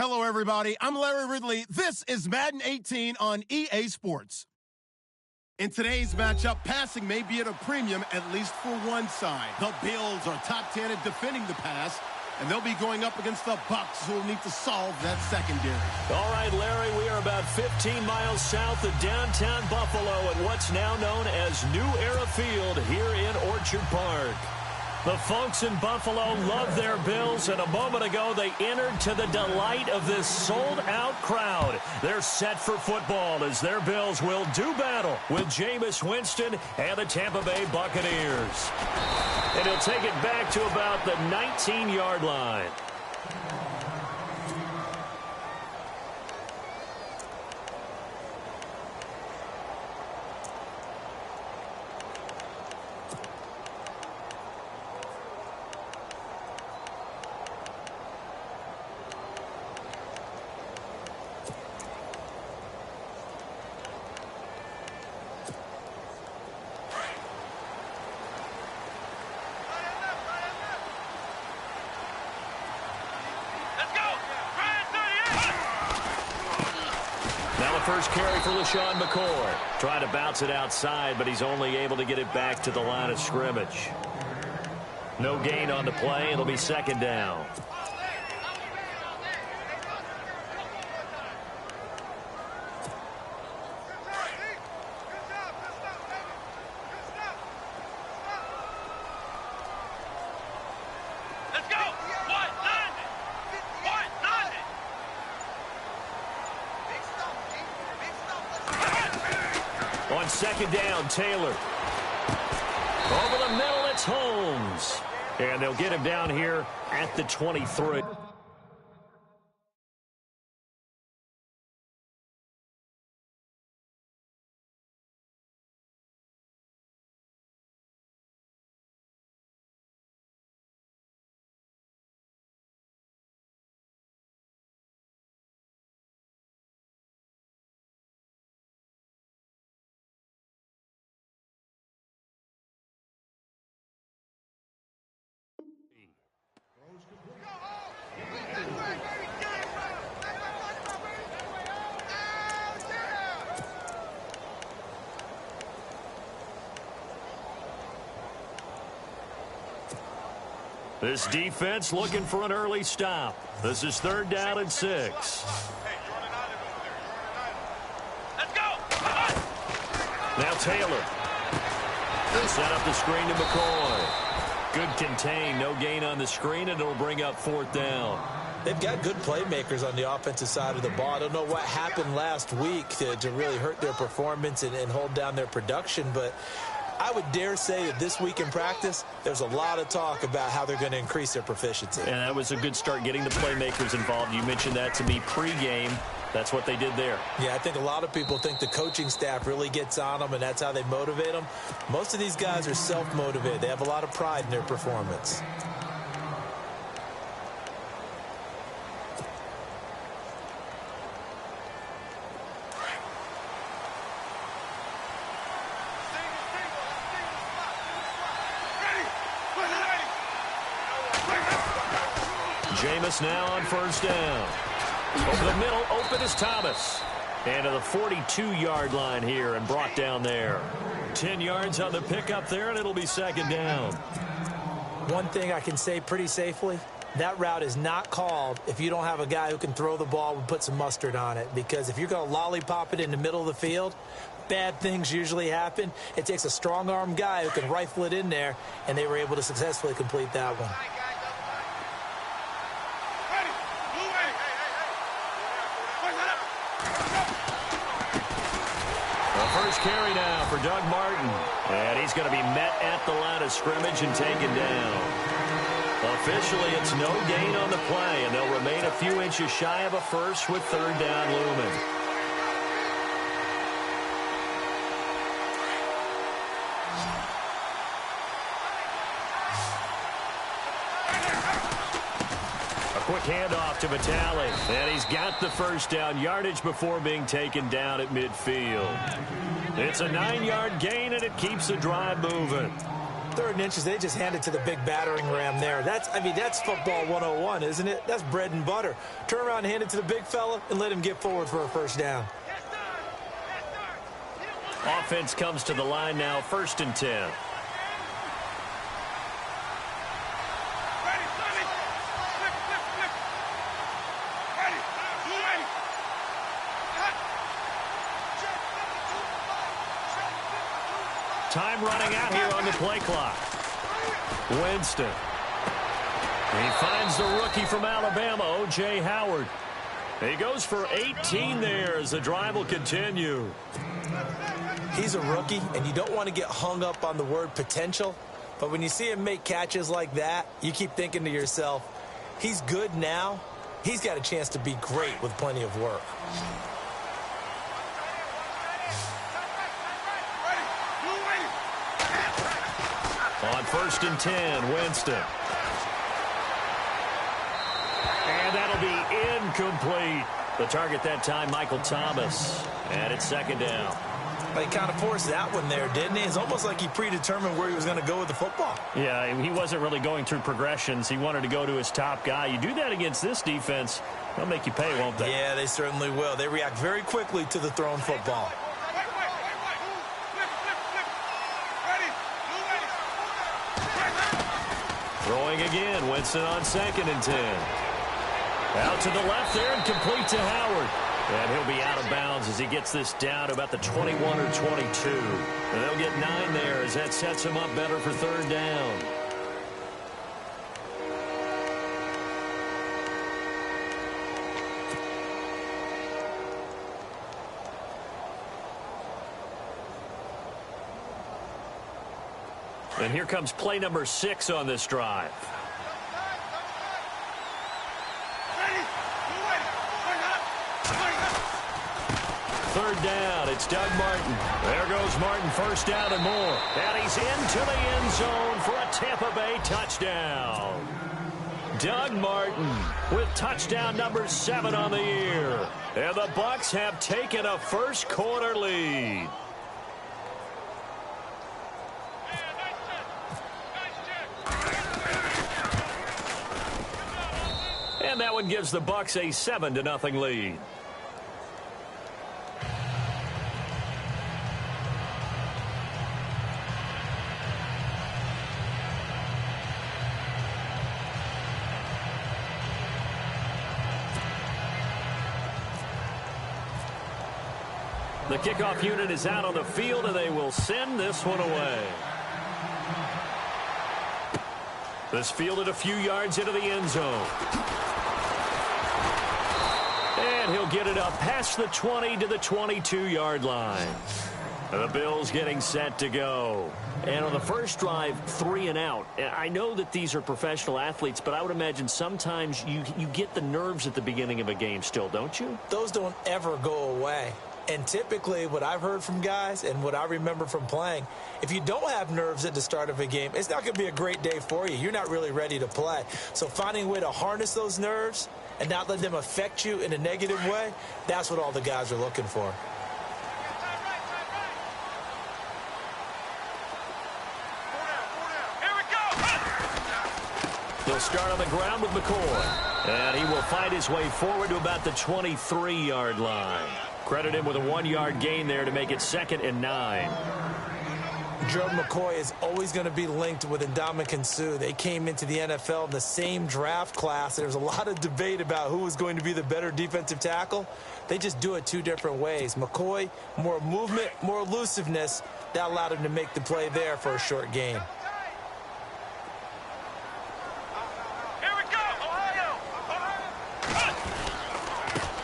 Hello, everybody. I'm Larry Ridley. This is Madden 18 on EA Sports. In today's matchup, passing may be at a premium, at least for one side. The Bills are top 10 at defending the pass, and they'll be going up against the Bucs, who will need to solve that secondary. All right, Larry, we are about 15 miles south of downtown Buffalo at what's now known as New Era Field here in Orchard Park. The folks in Buffalo love their Bills, and a moment ago they entered to the delight of this sold-out crowd. They're set for football as their Bills will do battle with Jameis Winston and the Tampa Bay Buccaneers. And he'll take it back to about the 19-yard line. First carry for LaShawn McCoy. Trying to bounce it outside, but he's only able to get it back to the line of scrimmage. No gain on the play. It'll be second down. Second down, Taylor. Over the middle, it's Holmes. And they'll get him down here at the 23. This defense looking for an early stop. This is third down and 6. Let's go! Now Taylor. They set up the screen to McCoy. Good contain, no gain on the screen, and it'll bring up fourth down. They've got good playmakers on the offensive side of the ball. I don't know what happened last week to really hurt their performance and hold down their production, but I would dare say that this week in practice, there's a lot of talk about how they're going to increase their proficiency. And that was a good start getting the playmakers involved. You mentioned that to me pregame. That's what they did there. Yeah, I think a lot of people think the coaching staff really gets on them, and that's how they motivate them. Most of these guys are self-motivated. They have a lot of pride in their performance. Jameis now on first down. Over the middle, open is Thomas. And to the 42-yard line here and brought down there. 10 yards on the pickup there, and it'll be second down. One thing I can say pretty safely, that route is not called if you don't have a guy who can throw the ball and put some mustard on it. Because if you're going to lollipop it in the middle of the field, bad things usually happen. It takes a strong-arm guy who can rifle it in there, and they were able to successfully complete that one. First carry now for Doug Martin. And he's going to be met at the line of scrimmage and taken down. Officially, it's no gain on the play, and they'll remain a few inches shy of a first with third down looming. Quick handoff to Vitale, and he's got the first down, yardage before being taken down at midfield. It's a 9-yard gain, and it keeps the drive moving. 3rd and inches, they just hand it to the big battering ram there. That's football 101, isn't it? That's bread and butter. Turn around and hand it to the big fella and let him get forward for a first down. Offense comes to the line now, 1st and 10. Time running out here on the play clock. Winston. He finds the rookie from Alabama, O.J. Howard. He goes for 18 there as the drive will continue. He's a rookie, and you don't want to get hung up on the word potential. But when you see him make catches like that, you keep thinking to yourself, he's good now. He's got a chance to be great with plenty of work. On 1st and 10, Winston. And that'll be incomplete. The target that time, Michael Thomas. And it's 2nd down. He kind of forced that one there, didn't he? It's almost like he predetermined where he was going to go with the football. Yeah, he wasn't really going through progressions. He wanted to go to his top guy. You do that against this defense, they'll make you pay, won't they? Yeah, they certainly will. They react very quickly to the thrown football. Throwing again, Winston on 2nd and 10. Out to the left there and complete to Howard. And he'll be out of bounds as he gets this down to about the 21 or 22. And they'll get 9 there as that sets him up better for 3rd down. And here comes play number 6 on this drive. Third down, it's Doug Martin. There goes Martin, 1st down and more. And he's into the end zone for a Tampa Bay touchdown. Doug Martin with touchdown number 7 on the year. And the Bucs have taken a 1st quarter lead. And that one gives the Bucs a 7-0 lead. The kickoff unit is out on the field, and they will send this one away. This fielded a few yards into the end zone. And he'll get it up past the 20 to the 22-yard line. The Bills getting set to go. And on the first drive, 3 and out. I know that these are professional athletes, but I would imagine sometimes you get the nerves at the beginning of a game still, don't you? Those don't ever go away. And typically what I've heard from guys and what I remember from playing, if you don't have nerves at the start of a game, it's not going to be a great day for you. You're not really ready to play. So finding a way to harness those nerves and not let them affect you in a negative way, that's what all the guys are looking for. He'll start on the ground with McCoy. And he will find his way forward to about the 23-yard line. Credit him with a 1-yard gain there to make it 2nd and 9. Jordan McCoy is always going to be linked with Ndamukong Suh. They came into the NFL in the same draft class. There was a lot of debate about who was going to be the better defensive tackle. They just do it 2 different ways. McCoy, more movement, more elusiveness. That allowed him to make the play there for a short gain.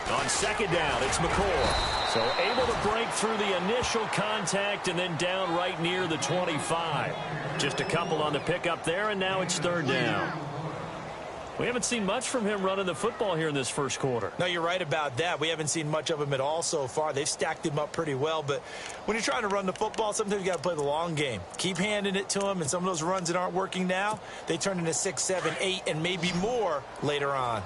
On 2nd down, it's McCoy. So able to break through the initial contact and then down right near the 25. Just a couple on the pickup there, and now it's 3rd down. We haven't seen much from him running the football here in this first quarter. No, you're right about that. We haven't seen much of him at all so far. They've stacked him up pretty well, but when you're trying to run the football, sometimes you got to play the long game. Keep handing it to him, and some of those runs that aren't working now, they turn into 6, 7, 8, and maybe more later on.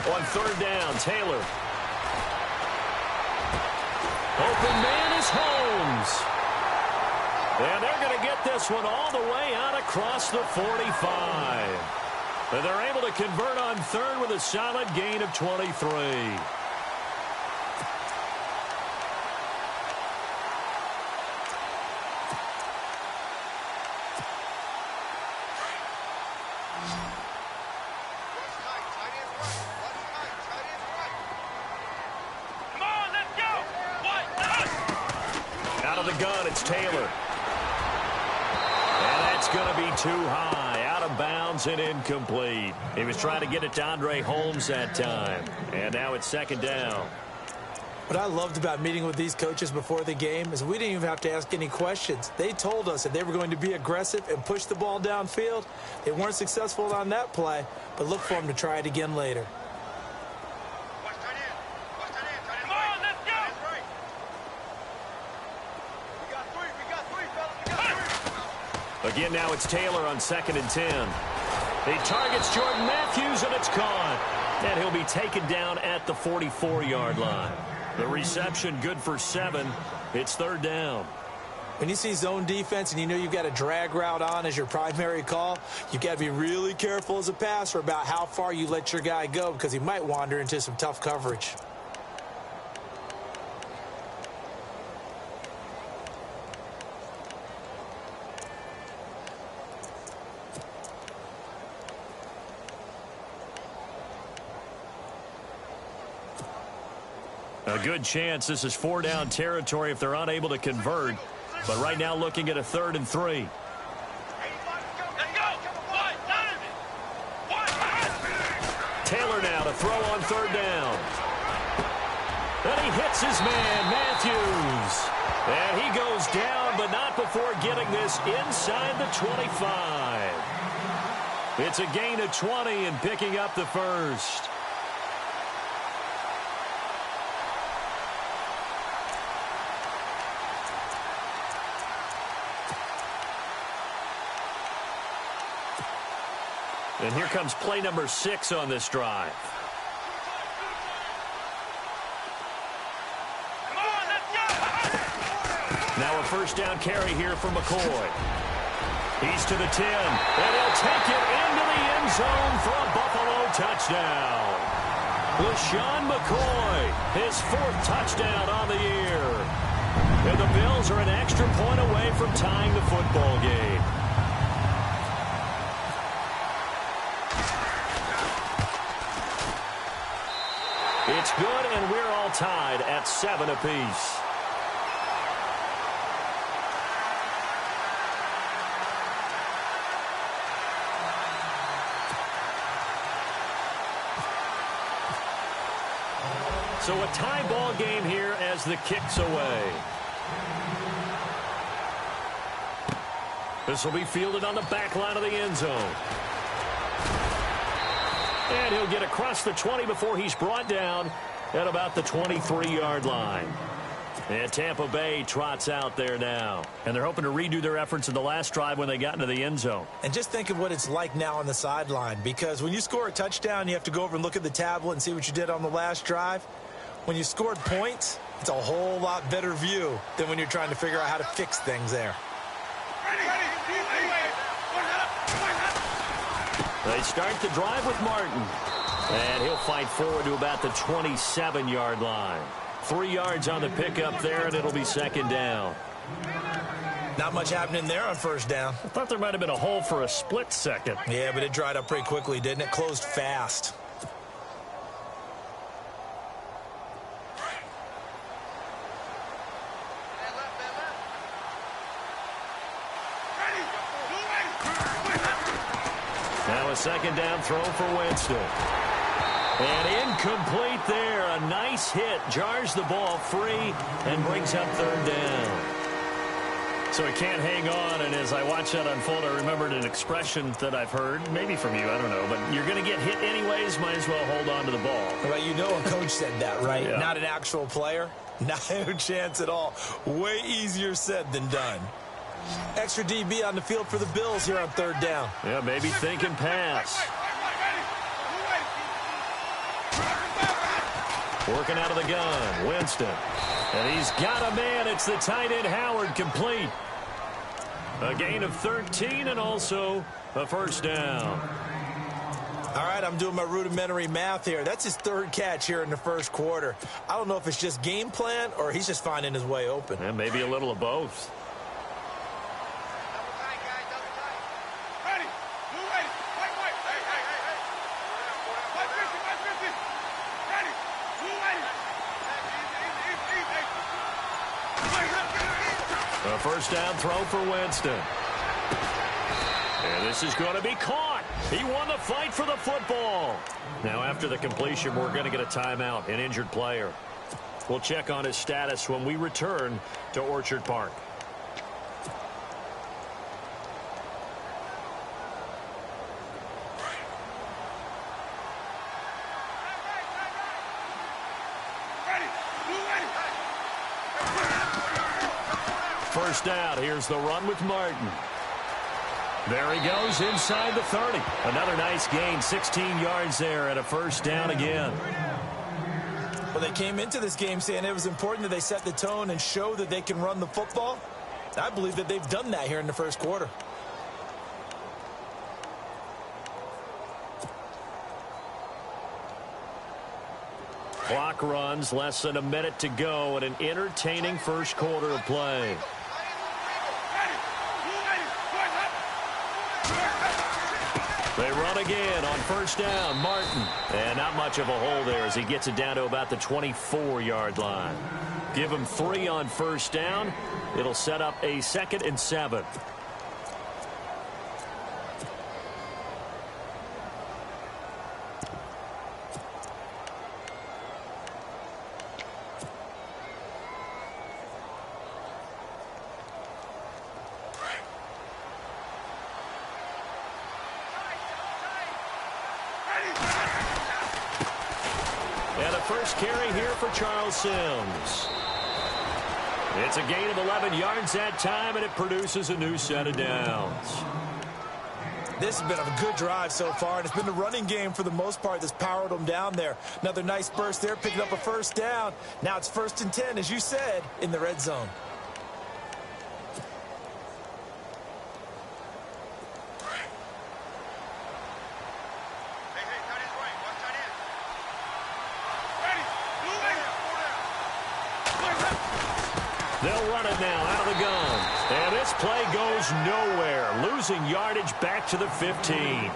On 3rd down, Taylor. open man is Holmes. And they're going to get this one all the way out across the 45. And they're able to convert on third with a solid gain of 23. Out of the gun, it's Taylor. And that's going to be too high. Out of bounds and incomplete. He was trying to get it to Andre Holmes that time. And now it's second down. What I loved about meeting with these coaches before the game is we didn't even have to ask any questions. They told us that they were going to be aggressive and push the ball downfield. They weren't successful on that play, but look for them to try it again later. Again, now it's Taylor on 2nd and 10. He targets Jordan Matthews, and it's caught. And he'll be taken down at the 44-yard line. The reception good for 7. It's third down. When you see zone defense and you know you've got a drag route on as your primary call, you've got to be really careful as a passer about how far you let your guy go because he might wander into some tough coverage. A good chance this is 4-down territory if they're unable to convert. But right now looking at a 3rd and 3. Taylor now to throw on 3rd down. And he hits his man, Matthews. And he goes down, but not before getting this inside the 25. It's a gain of 20 and picking up the first. And here comes play number 6 on this drive. Now a first down carry here for McCoy. He's to the 10, and he'll take it into the end zone for a Buffalo touchdown. LaShawn McCoy, his 4th touchdown on the year. And the Bills are an extra point away from tying the football game. It's good, and we're all tied at 7 apiece. So a tie ball game here as the kick's away. This will be fielded on the back line of the end zone. And he'll get across the 20 before he's brought down at about the 23-yard line. And Tampa Bay trots out there now. And they're hoping to redo their efforts in the last drive when they got into the end zone. And just think of what it's like now on the sideline, because when you score a touchdown, you have to go over and look at the tablet and see what you did on the last drive. When you scored points, it's a whole lot better view than when you're trying to figure out how to fix things there. They start the drive with Martin. And he'll fight forward to about the 27-yard line. 3 yards on the pickup there, and it'll be second down. Not much happening there on first down. I thought there might have been a hole for a split second. Yeah, but it dried up pretty quickly, didn't it? Closed fast. Now a second down throw for Winston. And incomplete there. A nice hit. Jars the ball free and brings up third down. So he can't hang on, and as I watch that unfold, I remembered an expression that I've heard, maybe from you, I don't know, but you're going to get hit anyways, might as well hold on to the ball. Well, you know a coach said that, right? Yeah. Not an actual player. No chance at all. Way easier said than done. Extra DB on the field for the Bills here on third down. Yeah, maybe thinking pass. Working out of the gun, Winston. And he's got a man. It's the tight end, Howard, complete. A gain of 13 and also a first down. All right, I'm doing my rudimentary math here. That's his third catch here in the first quarter. I don't know if it's just game plan or he's just finding his way open. And maybe a little of both. A first down throw for Winston. And this is going to be caught. He won the fight for the football. Now, after the completion, we're going to get a timeout, an injured player. We'll check on his status when we return to Orchard Park. First down. Here's the run with Martin. There he goes inside the 30. Another nice gain, 16 yards there, and a first down again. Well, they came into this game saying it was important that they set the tone and show that they can run the football. I believe that they've done that here in the first quarter. Clock runs, less than a minute to go, and an entertaining first quarter of play. They run again on first down. Martin. And not much of a hole there as he gets it down to about the 24-yard line. Give him 3 on first down. It'll set up a 2nd and 7. And a first carry here for Charles Sims. It's a gain of 11 yards that time, and it produces a new set of downs. This has been a good drive so far, and it's been the running game for the most part that's powered them down there. Another nice burst there, picking up a first down. Now it's 1st and 10, as you said, in the red zone. They'll run it now out of the gun. And this play goes nowhere. Losing yardage back to the 15.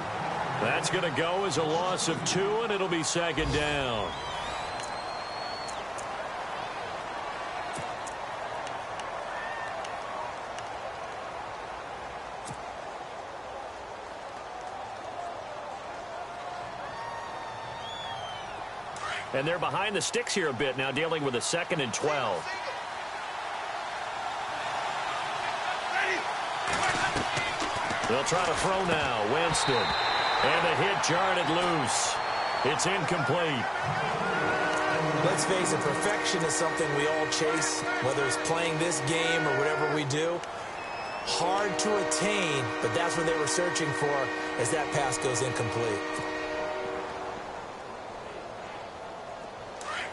That's going to go as a loss of 2, and it'll be 2nd down. And they're behind the sticks here a bit now, dealing with a 2nd and 12. They'll try to throw now. Winston. And the hit jarred it loose. It's incomplete. Let's face it, perfection is something we all chase, whether it's playing this game or whatever we do. Hard to attain, but that's what they were searching for as that pass goes incomplete.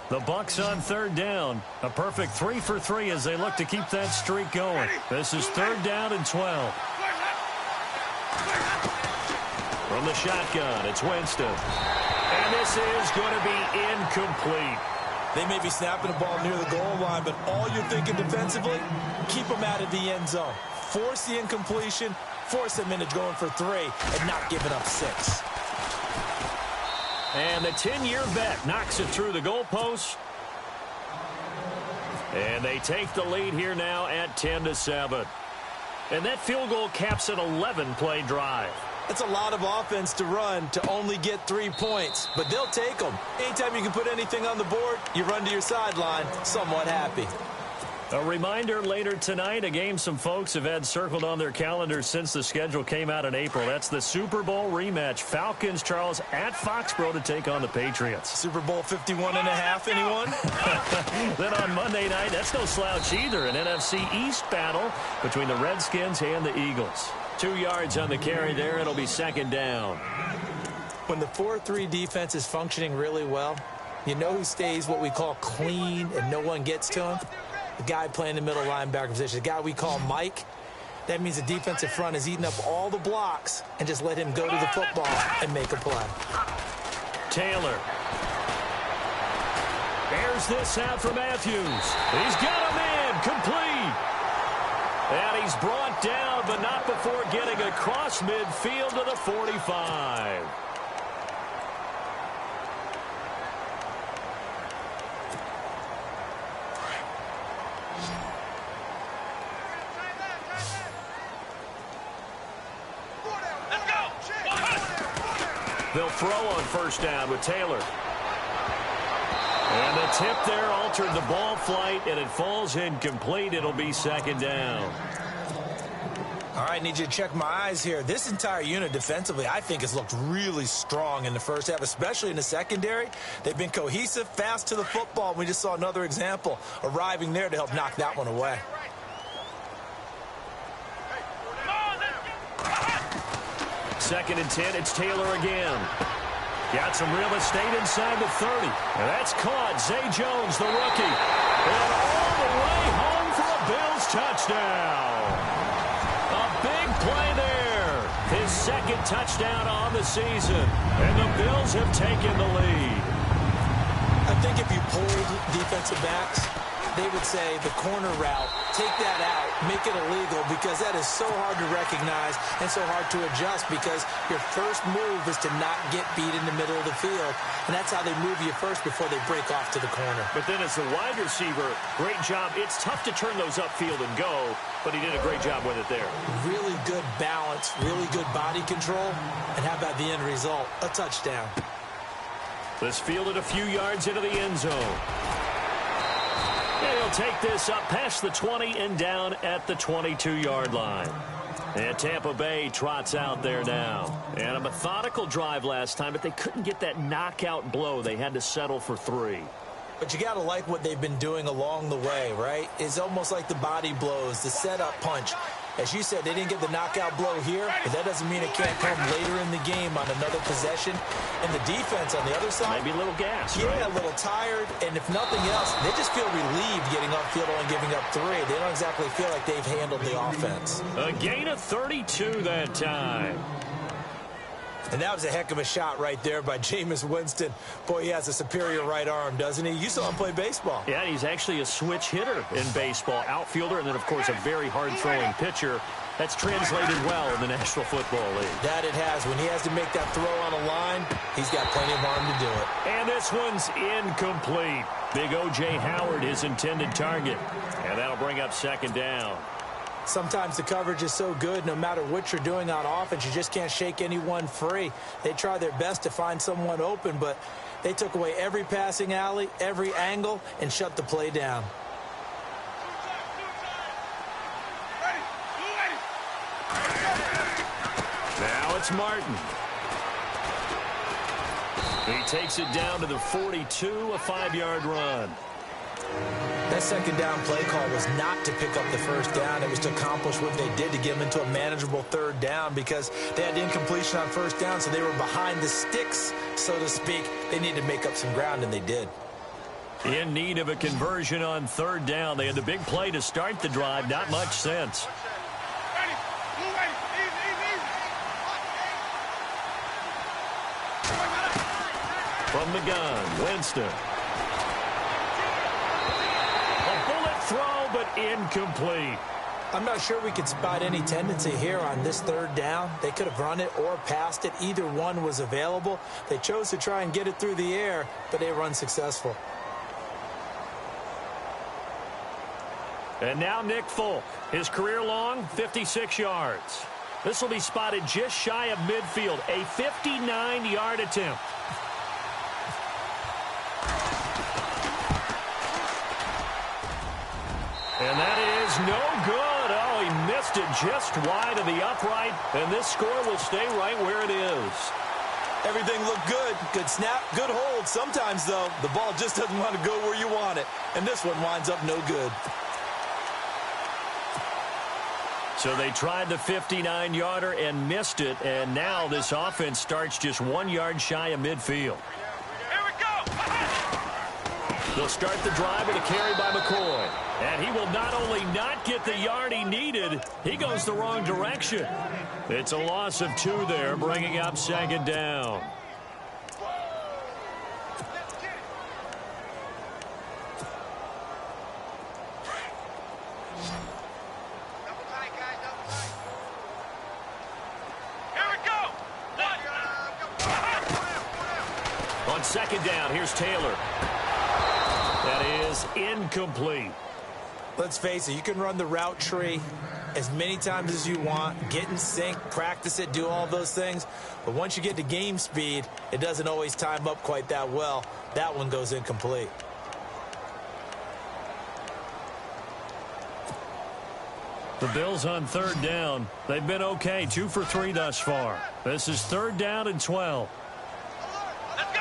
The Bucs on 3rd down. A perfect 3 for 3 as they look to keep that streak going. This is 3rd down and 12. From the shotgun, it's Winston. And this is going to be incomplete. They may be snapping the ball near the goal line, but all you're thinking defensively, keep them out of the end zone. Force the incompletion, force them into going for 3, and not giving up 6. And the 10-year vet knocks it through the goalpost. And they take the lead here now at 10-7. And that field goal caps an 11-play drive. That's a lot of offense to run to only get 3 points, but they'll take them. Anytime you can put anything on the board, you run to your sideline somewhat happy. A reminder later tonight, a game some folks have had circled on their calendars since the schedule came out in April. That's the Super Bowl rematch. Falcons, Charles, at Foxborough to take on the Patriots. Super Bowl 51.5, anyone? Then on Monday night, that's no slouch either, an NFC East battle between the Redskins and the Eagles. 2 yards on the carry there. It'll be 2nd down. When the 4-3 defense is functioning really well, You know who stays what we call clean and no one gets to him? The guy playing the middle linebacker position, the guy we call Mike. That means the defensive front is eating up all the blocks and just let him go to the football and make a play. Taylor. Airs this out for Matthews. He's got him in. Complete. And he's brought down, but not before getting across midfield to the 45. They'll throw on first down with Taylor. And the tip there altered the ball flight, and it falls incomplete. It'll be second down. All right, need you to check my eyes here. This entire unit defensively, I think, has looked really strong in the first half, especially in the secondary. They've been cohesive, fast to the football. We just saw another example arriving there to help knock that one away. Second and 10, it's Taylor again. Got some real estate inside the 30. And that's caught. Zay Jones, the rookie. And all the way home for a Bills touchdown. A big play there. His second touchdown on the season. And the Bills have taken the lead. I think if you pulled defensive backs, they would say the corner route, take that out, make it illegal, because that is so hard to recognize and so hard to adjust, because your first move is to not get beat in the middle of the field, and that's how they move you first before they break off to the corner. But then as the wide receiver, great job. It's tough to turn those upfield and go, but he did a great job with it there. Really good balance, really good body control, and how about the end result? A touchdown. This fielded a few yards into the end zone. And he'll take this up past the 20 and down at the 22-yard line. And Tampa Bay trots out there now. And a methodical drive last time, but they couldn't get that knockout blow. They had to settle for 3. But you got to like what they've been doing along the way, right? It's almost like the body blows, the setup punch. As you said, they didn't get the knockout blow here, but that doesn't mean it can't come later in the game on another possession. And the defense on the other side, maybe a little gas, yeah, right? A little tired. And if nothing else, they just feel relieved getting upfield and giving up 3. They don't exactly feel like they've handled the offense. A gain of 32 that time. And that was a heck of a shot right there by Jameis Winston. Boy, he has a superior right arm, doesn't he? You saw him play baseball. Yeah, he's actually a switch hitter in baseball. Outfielder, and then, of course, a very hard-throwing pitcher. That's translated well in the National Football League. That it has. When he has to make that throw on a line, he's got plenty of arm to do it. And this one's incomplete. Big O.J. Howard, his intended target. And that'll bring up second down. Sometimes the coverage is so good, no matter what you're doing on offense, you just can't shake anyone free. They try their best to find someone open, but they took away every passing alley, every angle, and shut the play down. Now it's Martin. He takes it down to the 42, a 5-yard run. That second down play call was not to pick up the first down. It was to accomplish what they did, to get them into a manageable third down, because they had incompletion on first down, so they were behind the sticks, so to speak. They needed to make up some ground, and they did. In need of a conversion on third down. They had the big play to start the drive. Not much sense. From the gun, Winston. Throw, but incomplete. I'm not sure we could spot any tendency here on this third down. They could have run it or passed it. Either one was available. They chose to try and get it through the air, but they were unsuccessful. And now Nick Folk. His career long, 56 yards. This will be spotted just shy of midfield. A 59-yard attempt. And that is no good. Oh, he missed it just wide of the upright. And this score will stay right where it is. Everything looked good. Good snap, good hold. Sometimes, though, the ball just doesn't want to go where you want it. And this one winds up no good. So they tried the 59-yarder and missed it. And now this offense starts just 1 yard shy of midfield. Here we go. They'll start the drive with a carry by McCoy. And he will not only not get the yard he needed, he goes the wrong direction. It's a loss of 2 there, bringing up 2nd down. On 2nd down, here's Taylor. That is incomplete. Let's face it, you can run the route tree as many times as you want, get in sync, practice it, do all those things. But once you get to game speed, it doesn't always time up quite that well. That one goes incomplete. The Bills on 3rd down. They've been okay, 2 for 3 thus far. This is 3rd down and 12. Let's go!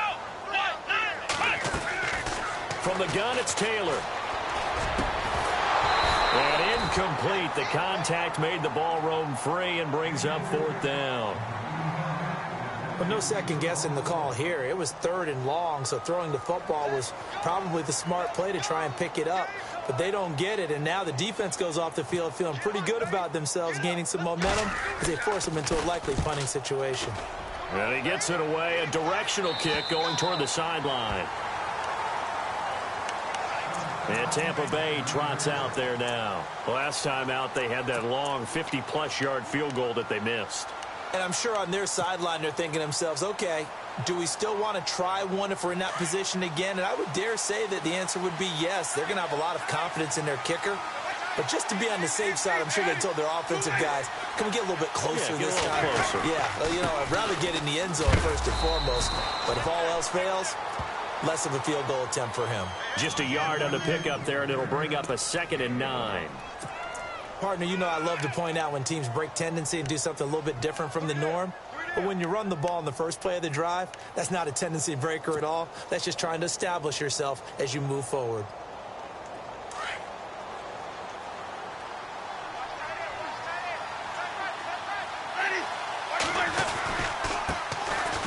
From the gun, it's Taylor. And incomplete. The contact made the ball roam free and brings up 4th down. But no second guessing the call here. It was 3rd and long, so throwing the football was probably the smart play to try and pick it up. But they don't get it, and now the defense goes off the field feeling pretty good about themselves, gaining some momentum as they force them into a likely punting situation. And he gets it away. A directional kick going toward the sideline. And Tampa Bay trots out there now. Last time out, they had that long 50-plus yard field goal that they missed. And I'm sure on their sideline they're thinking to themselves, okay, do we still want to try one if we're in that position again? And I would dare say that the answer would be yes. They're going to have a lot of confidence in their kicker. But just to be on the safe side, I'm sure they told their offensive guys, can we get a little bit closer this time? Closer. Yeah, well, you know, I'd rather get in the end zone first and foremost. But if all else fails, less of a field goal attempt for him. Just a yard on the pickup there, and it'll bring up a 2nd and 9. Partner, you know I love to point out when teams break tendency and do something a little bit different from the norm. But when you run the ball in the first play of the drive, that's not a tendency breaker at all. That's just trying to establish yourself as you move forward.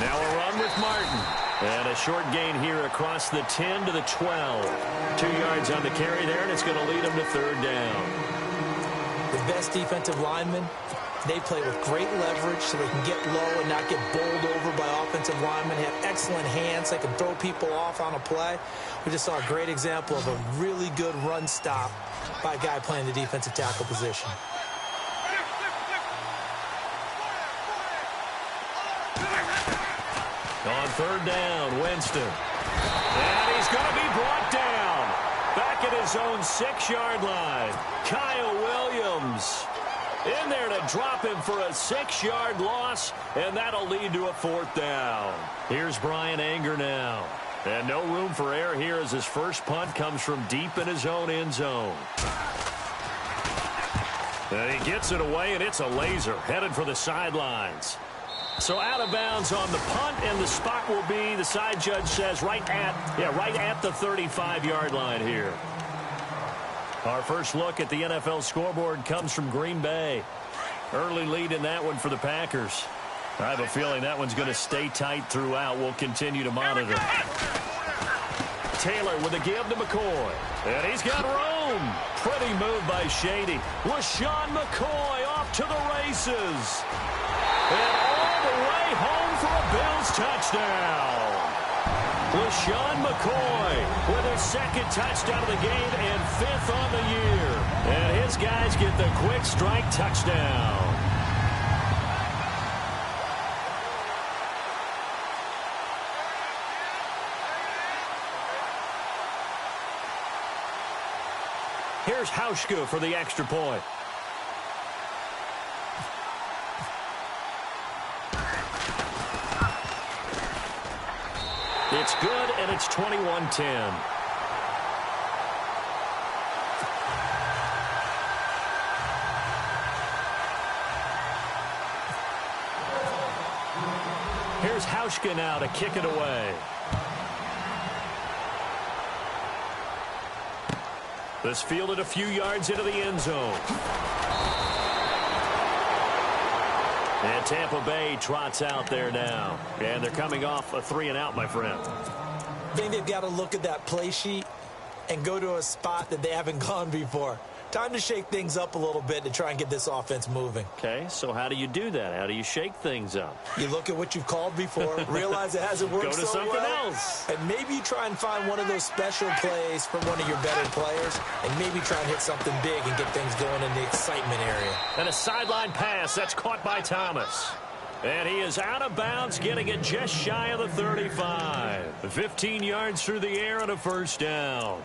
Now a run with Martin. And a short gain here across the 10 to the 12. 2 yards on the carry there, and it's going to lead them to 3rd down. The best defensive linemen, they play with great leverage so they can get low and not get bowled over by offensive linemen. They have excellent hands. They can throw people off on a play. We just saw a great example of a really good run stop by a guy playing the defensive tackle position. On 3rd down, Winston. And he's going to be brought down. Back at his own 6-yard line. Kyle Williams in there to drop him for a 6-yard loss, and that'll lead to a 4th down. Here's Brian Anger now. And no room for error here as his first punt comes from deep in his own end zone. And he gets it away, and it's a laser headed for the sidelines. So out of bounds on the punt, and the spot will be, the side judge says, right at the 35-yard line here. Our first look at the NFL scoreboard comes from Green Bay. Early lead in that one for the Packers. I have a feeling that one's going to stay tight throughout. We'll continue to monitor. Taylor with a give to McCoy. And he's got room. Pretty move by Shady. LaShawn McCoy off to the races. And all the way home for a Bills touchdown. LaShawn McCoy with his 2nd touchdown of the game and 5th on the year. And his guys get the quick strike touchdown. Here's Hauschka for the extra point. It's good, and it's 21-10. Here's Hauschka now to kick it away. This fielded a few yards into the end zone. And Tampa Bay trots out there now. And they're coming off a 3-and-out, my friend. I think they've got to look at that play sheet and go to a spot that they haven't gone before. Time to shake things up a little bit to try and get this offense moving. Okay, so how do you do that? How do you shake things up? You look at what you've called before, realize it hasn't worked so well. Go to something else. And maybe you try and find one of those special plays from one of your better players, and maybe try and hit something big and get things going in the excitement area. And a sideline pass. That's caught by Thomas. And he is out of bounds, getting it just shy of the 35. 15 yards through the air and a first down.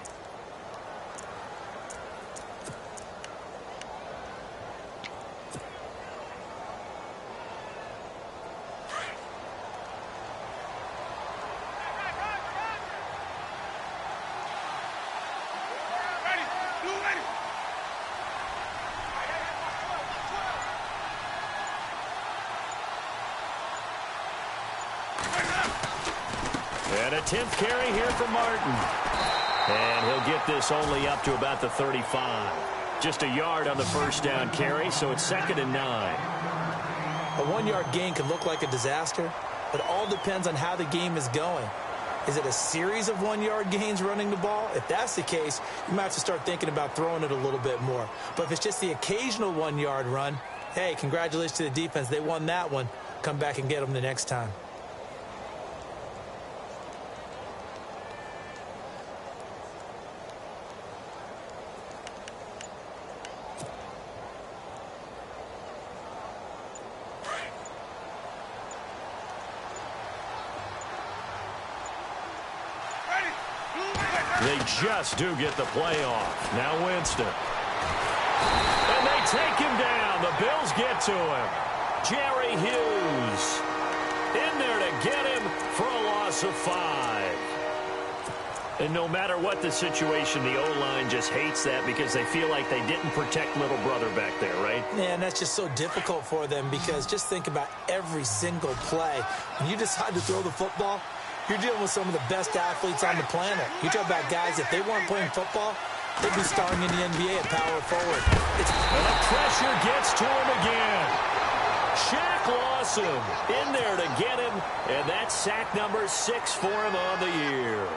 And a 10th carry here for Martin. And he'll get this only up to about the 35. Just a yard on the first down carry, so it's 2nd and 9. A 1-yard gain could look like a disaster, but it all depends on how the game is going. Is it a series of 1-yard gains running the ball? If that's the case, you might have to start thinking about throwing it a little bit more. But if it's just the occasional 1-yard run, hey, congratulations to the defense. They won that one. Come back and get them the next time. They just do get the play off. Now Winston. And they take him down. The Bills get to him. Jerry Hughes in there to get him for a loss of 5. And no matter what the situation, the O-line just hates that because they feel like they didn't protect little brother back there, right? Yeah, and that's just so difficult for them because just think about every single play. When you decide to throw the football, you're dealing with some of the best athletes on the planet. You talk about guys, if they weren't playing football, they'd be starring in the NBA at power forward. And the pressure gets to him again. Shaq Lawson in there to get him, and that's sack number 6 for him on the year.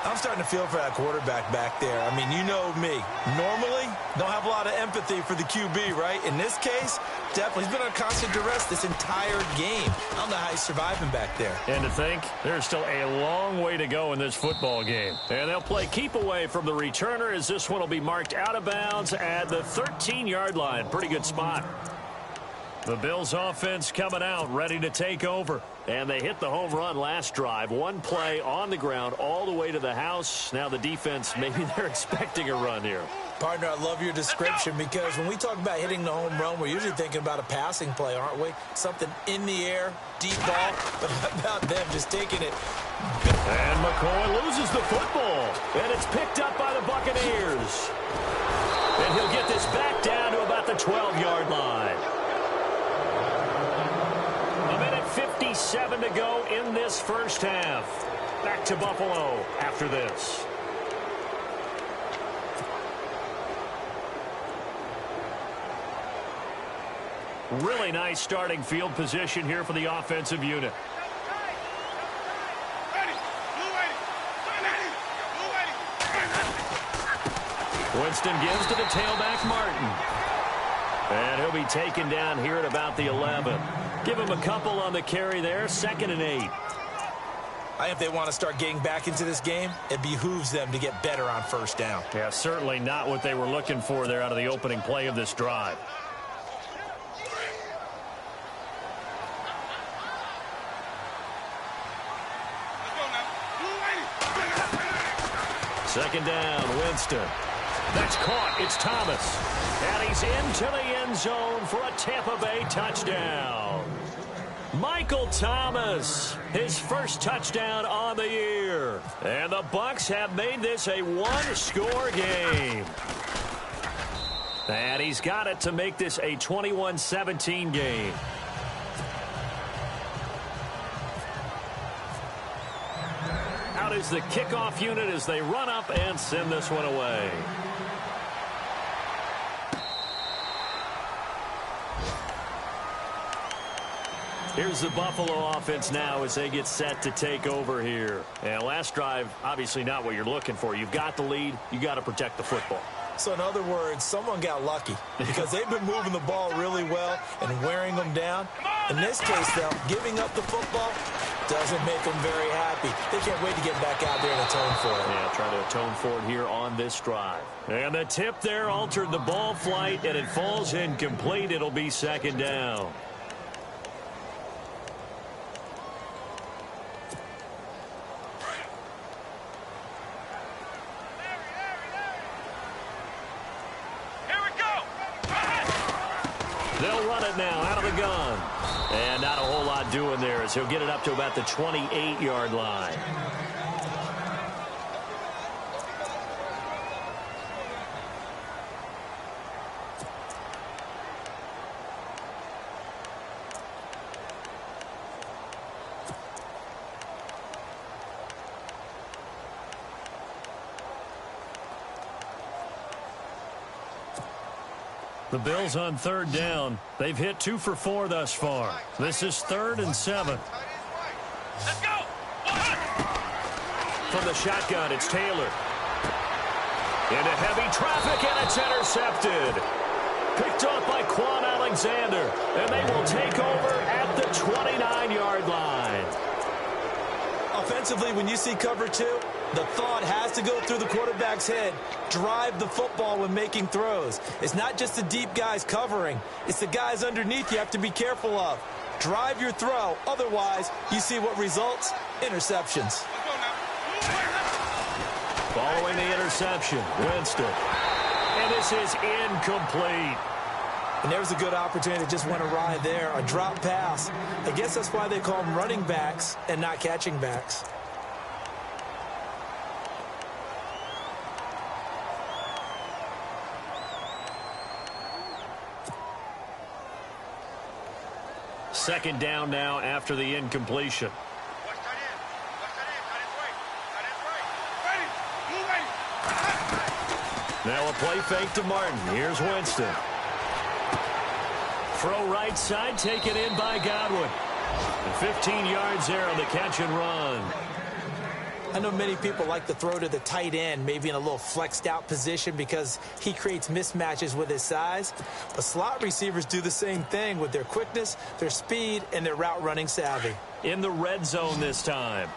I'm starting to feel for that quarterback back there. I mean, you know me. Normally, don't have a lot of empathy for the QB, right? In this case, definitely. He's been on constant duress this entire game. I don't know how he's surviving back there. And to think, there's still a long way to go in this football game. And they'll play keep away from the returner as this one will be marked out of bounds at the 13-yard line. Pretty good spot. The Bills offense coming out, ready to take over. And they hit the home run last drive. One play on the ground all the way to the house. Now the defense, maybe they're expecting a run here. Partner, I love your description because when we talk about hitting the home run, we're usually thinking about a passing play, aren't we? Something in the air, deep ball. But how about them just taking it? And McCoy loses the football. And it's picked up by the Buccaneers. And he'll get this back down to about the 12-yard line. 57 to go in this first half. Back to Buffalo after this. Really nice starting field position here for the offensive unit. Winston gives to the tailback Martin. And he'll be taken down here at about the 11. Give him a couple on the carry there. 2nd and 8. I think if they want to start getting back into this game, it behooves them to get better on first down. Yeah, certainly not what they were looking for there out of the opening play of this drive. Second down, Winston. That's caught. It's Thomas. And he's into the end zone for a Tampa Bay touchdown. Michael Thomas, his first touchdown on the year. And the Bucs have made this a one-score game. And he's got it to make this a 21-17 game. Out is the kickoff unit as they run up and send this one away. Here's the Buffalo offense now as they get set to take over here. And last drive, obviously not what you're looking for. You've got the lead. You got to protect the football. So in other words, someone got lucky because they've been moving the ball really well and wearing them down. In this case, though, giving up the football doesn't make them very happy. They can't wait to get back out there and atone for it. Yeah, trying to atone for it here on this drive. And the tip there altered the ball flight, and it falls incomplete. It'll be second down. They'll run it now out of the gun. And not a whole lot doing there as he'll get it up to about the 28-yard line. The Bills on third down. They've hit 2 for 4 thus far. This is 3rd and 7. Let's go. From the shotgun, it's Taylor. Into heavy traffic, and it's intercepted. Picked off by Quan Alexander, and they will take over at the 29-yard line. Offensively, when you see cover 2, the thought has to go through the quarterback's head. Drive the football when making throws. It's not just the deep guys covering. It's the guys underneath you have to be careful of. Drive your throw. Otherwise, you see what results? Interceptions. Following the interception, Winston. And this is incomplete. And there was a good opportunity that just went awry there. A drop pass. I guess that's why they call them running backs and not catching backs. Second down now after the incompletion. Now a play fake to Martin. Here's Winston. Throw right side, taken in by Godwin. And 15 yards there on the catch and run. I know many people like to throw to the tight end, maybe in a little flexed out position because he creates mismatches with his size. But slot receivers do the same thing with their quickness, their speed, and their route running savvy. In the red zone this time.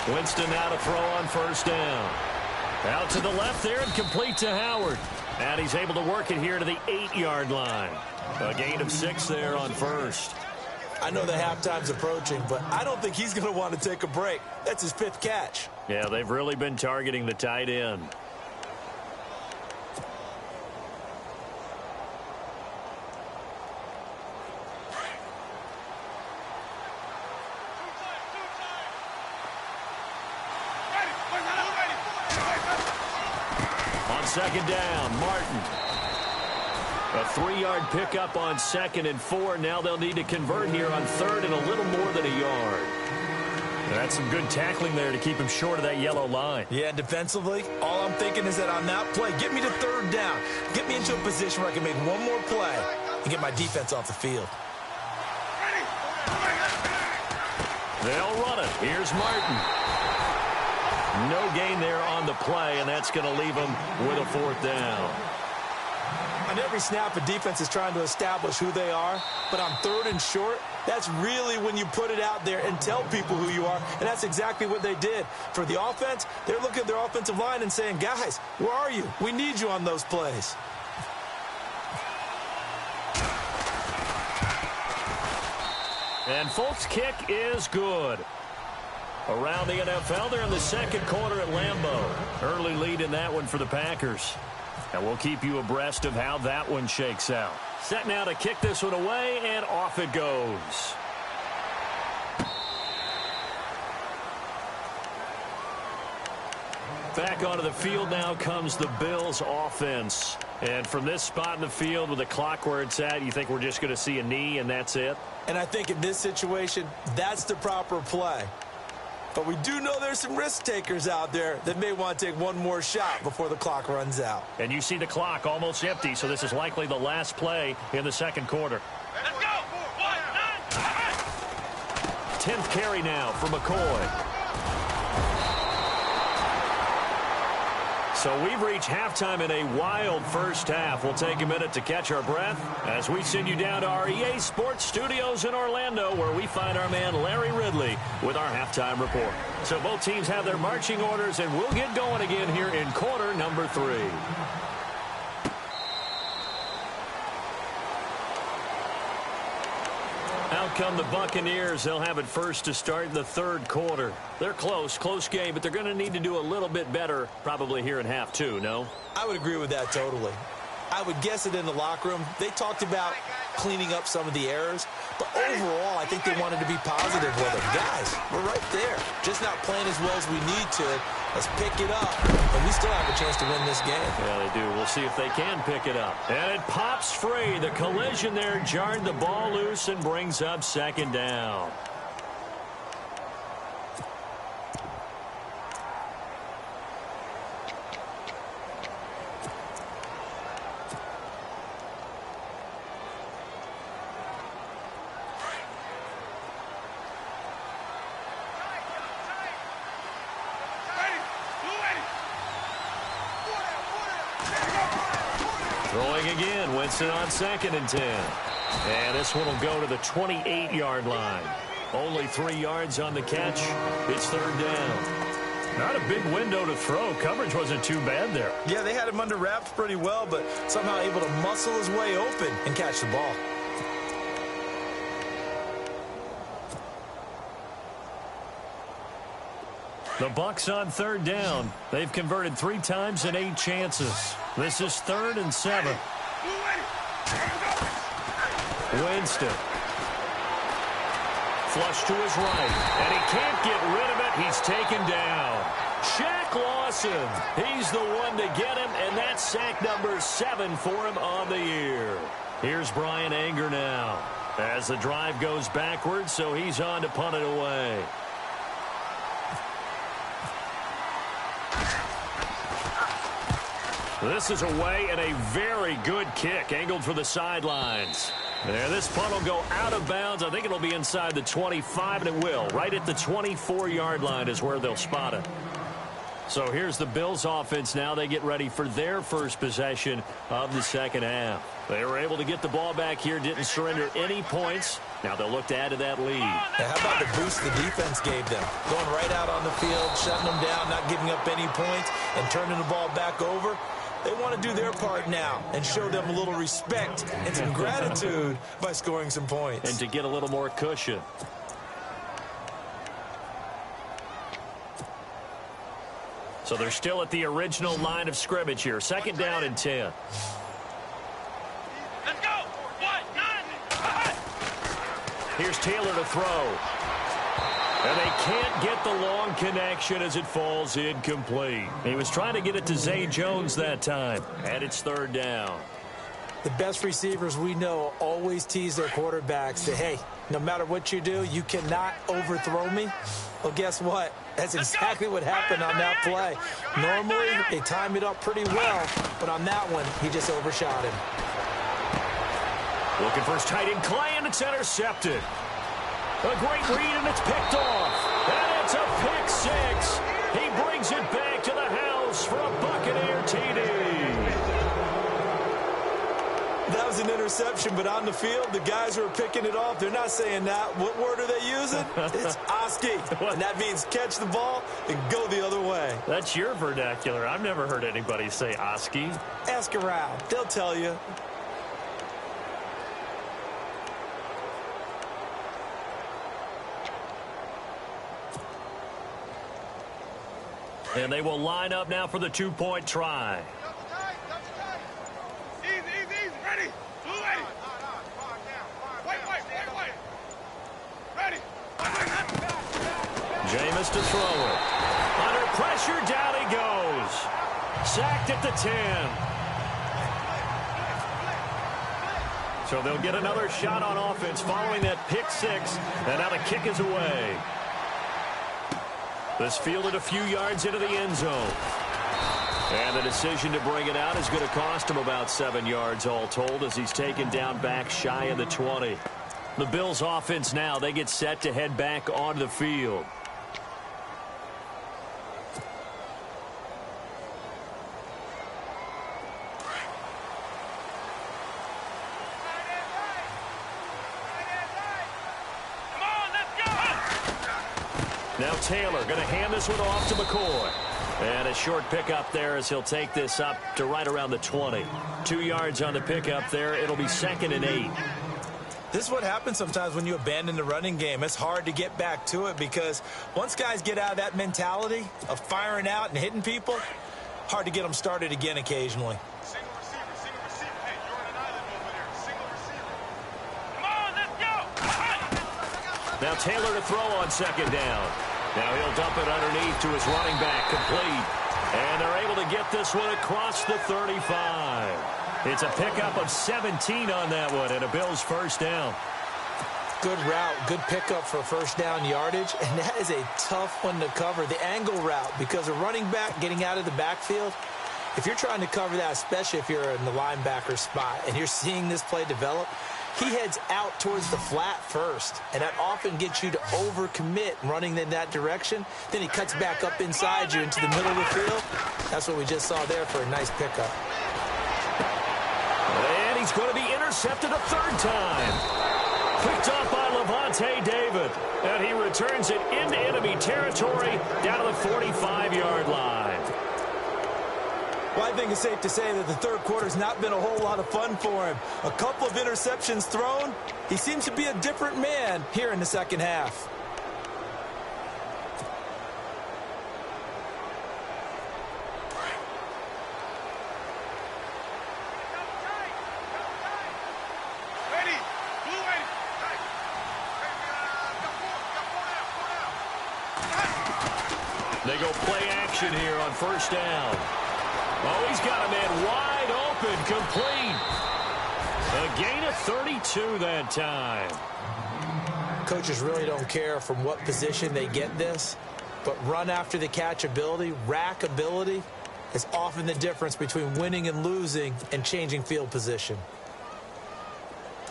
Winston now to throw on first down. Out to the left there and complete to Howard. And he's able to work it here to the 8-yard line. A gain of 6 there on first. I know the halftime's approaching, but I don't think he's going to want to take a break. That's his 5th catch. Yeah, they've really been targeting the tight end. On second down, Martin. A 3-yard pickup on 2nd and 4. Now they'll need to convert here on 3rd and a little more than a yard. That's some good tackling there to keep him short of that yellow line. Yeah, defensively, all I'm thinking is that on that play, get me to 3rd down. Get me into a position where I can make one more play and get my defense off the field. They'll run it. Here's Martin. No gain there on the play, and that's going to leave him with a 4th down. On every snap, a defense is trying to establish who they are, but on 3rd and short, that's really when you put it out there and tell people who you are, and that's exactly what they did. For the offense, they're looking at their offensive line and saying, guys, where are you? We need you on those plays. And Folk's kick is good. Around the NFL, they're in the 2nd quarter at Lambeau. Early lead in that one for the Packers. And we'll keep you abreast of how that one shakes out. Set now to kick this one away, and off it goes. Back onto the field now comes the Bills offense. And from this spot in the field with the clock where it's at, you think we're just going to see a knee and that's it? And I think in this situation, that's the proper play. But we do know there's some risk takers out there that may want to take one more shot before the clock runs out. And you see the clock almost empty, so this is likely the last play in the second quarter. Let's go. 10th carry now for McCoy. So we've reached halftime in a wild first half. We'll take a minute to catch our breath as we send you down to our EA Sports Studios in Orlando, where we find our man Larry Ridley with our halftime report. So both teams have their marching orders, and we'll get going again here in quarter number 3. Out come the Buccaneers. They'll have it first to start the third quarter. They're close game, but they're going to need to do a little bit better probably here in half 2, no? I would agree with that totally. I would guess it in the locker room. They talked about cleaning up some of the errors, but overall, I think they wanted to be positive with them. Guys, we're right there. Just not playing as well as we need to. Let's pick it up, and we still have a chance to win this game. Yeah, they do. We'll see if they can pick it up. And it pops free. The collision there jarred the ball loose and brings up second down. Throwing again, Winston on 2nd and 10. And this one will go to the 28-yard line. Only 3 yards on the catch. It's third down. Not a big window to throw. Coverage wasn't too bad there. Yeah, they had him under wraps pretty well, but somehow able to muscle his way open and catch the ball. The Bucs on third down. They've converted 3 times in 8 chances. This is 3rd and 7. Winston. Flush to his right. And he can't get rid of it. He's taken down. Shaq Lawson. He's the one to get him, and that's sack number 7 for him on the year. Here's Brian Anger now as the drive goes backwards, so he's on to punt it away. This is away, and a very good kick angled for the sidelines. There, this punt will go out of bounds. I think it'll be inside the 25, and it will. Right at the 24-yard line is where they'll spot it. So here's the Bills offense now. They get ready for their first possession of the second half. They were able to get the ball back here, didn't surrender any points. Now they'll look to add to that lead. Now, how about the boost the defense gave them? Going right out on the field, shutting them down, not giving up any points, and turning the ball back over. They want to do their part now and show them a little respect and some gratitude by scoring some points. And to get a little more cushion. So they're still at the original line of scrimmage here. 2nd down and 10. Let's go. 1, 9. Here's Taylor to throw. And they can't get the long connection as it falls incomplete. He was trying to get it to Zay Jones that time. And it's 3rd down. The best receivers we know always tease their quarterbacks. Say, hey, no matter what you do, you cannot overthrow me. Well, guess what? That's exactly what happened on that play. Normally, they time it up pretty well, but on that one, he just overshot him. Looking for his tight end, Clay, and it's intercepted. A great read, and it's picked off. And it's a pick 6. He brings it back to the house for a Buccaneer TD. That was an interception, but on the field, the guys who are picking it off, they're not saying that. What word are they using? It's Oski. And that means catch the ball and go the other way. That's your vernacular. I've never heard anybody say Oski. Ask around. They'll tell you. And they will line up now for the 2-point try. Easy. Ready. Wait. Ready. Jameis to throw it. Under pressure, down he goes. Sacked at the 10. So they'll get another shot on offense following that pick 6. And now the kick is away. This fielded a few yards into the end zone. And the decision to bring it out is going to cost him about 7 yards all told as he's taken down back shy of the 20. The Bills offense now, they get set to head back onto the field. Now Taylor going to hand this one off to McCoy. And a short pickup there as he'll take this up to right around the 20. 2 yards on the pickup there. It'll be 2nd and 8. This is what happens sometimes when you abandon the running game. It's hard to get back to it because once guys get out of that mentality of firing out and hitting people, hard to get them started again occasionally. Single receiver. Hey, you're in an island over there. Single receiver. Come on, let's go. Now Taylor to throw on 2nd down. Now he'll dump it underneath to his running back, complete. And they're able to get this one across the 35. It's a pickup of 17 on that one and a Bills first down. Good route, good pickup for first down yardage, and that is a tough one to cover, the angle route, because a running back getting out of the backfield, if you're trying to cover that, especially if you're in the linebacker spot and you're seeing this play develop, he heads out towards the flat first, and that often gets you to overcommit running in that direction. Then he cuts back up inside you into the middle of the field. That's what we just saw there for a nice pickup. And he's going to be intercepted a 3rd time. Picked off by Levante David. And he returns it into enemy territory down to the 45-yard line. Well, I think it's safe to say that the third quarter's not been a whole lot of fun for him. A couple of interceptions thrown. He seems to be a different man here in the second half. Ready. Blue ready. They go play action here on first down. Oh, he's got a man wide open, complete. A gain of 32 that time. Coaches really don't care from what position they get this, but run after the catch ability, rack ability, is often the difference between winning and losing and changing field position.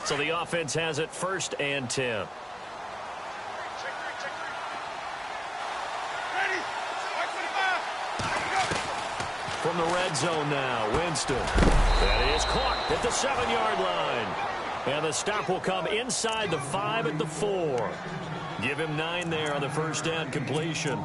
So the offense has it 1st and 10. From the red zone now, Winston. That is caught at the 7-yard line. And the stop will come inside the 5 at the 4. Give him 9 there on the first down completion.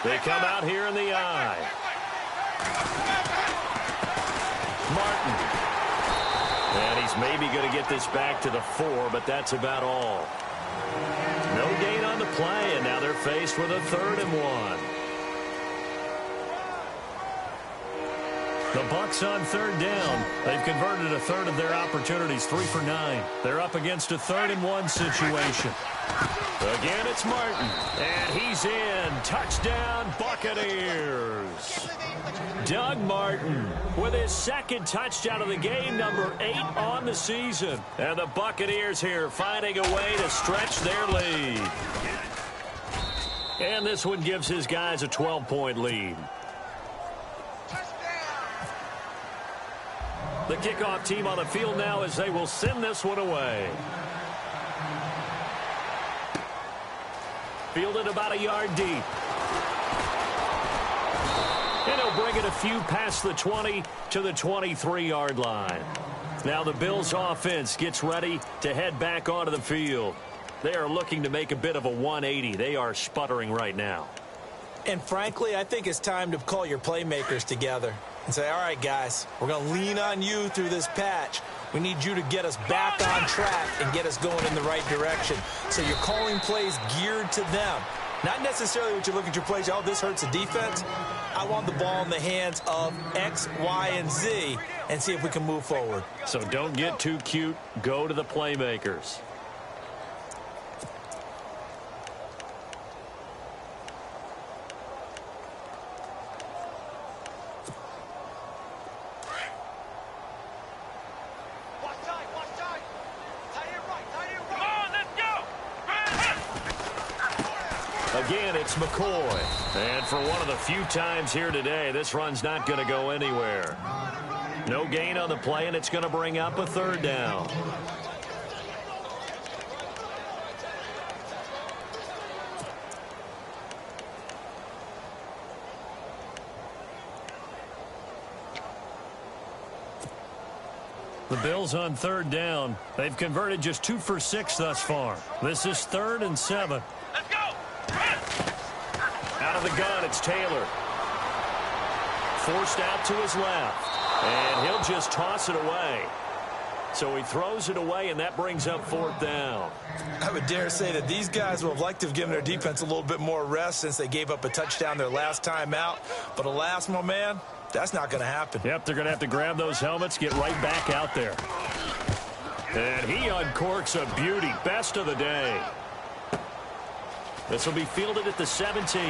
They come out here in the eye. Martin. And he's maybe going to get this back to the 4, but that's about all. No gain on the play, and now they're faced with a 3rd and 1. The Bucs on 3rd down. They've converted a 1/3 of their opportunities, 3 for 9. They're up against a 3rd and 1 situation. Again, it's Martin, and he's in. Touchdown, Buccaneers. Doug Martin with his 2nd touchdown of the game, number 8 on the season. And the Buccaneers here finding a way to stretch their lead. And this one gives his guys a 12-point lead. The kickoff team on the field now as they will send this one away. Fielded about a yard deep. And he'll bring it a few past the 20 to the 23-yard line. Now the Bills offense gets ready to head back onto the field. They are looking to make a bit of a 180. They are sputtering right now. And frankly, I think it's time to call your playmakers together and say, all right, guys, we're going to lean on you through this patch. We need you to get us back on track and get us going in the right direction. So you're calling plays geared to them. Not necessarily what you look at your plays, oh, this hurts the defense. I want the ball in the hands of X, Y, and Z and see if we can move forward. So don't get too cute. Go to the playmakers. Again, it's McCoy. And for one of the few times here today, this run's not going to go anywhere. No gain on the play, and it's going to bring up a third down. The Bills on third down. They've converted just 2 for 6 thus far. This is 3rd and 7. Let's go. Out of the gun, it's Taylor. Forced out to his left. And he'll just toss it away. So he throws it away, and that brings up 4th down. I would dare say that these guys would have liked to have given their defense a little bit more rest since they gave up a touchdown their last time out. But alas, my man, that's not going to happen. Yep, they're going to have to grab those helmets, get right back out there. And he uncorks a beauty. Best of the day. This will be fielded at the 17.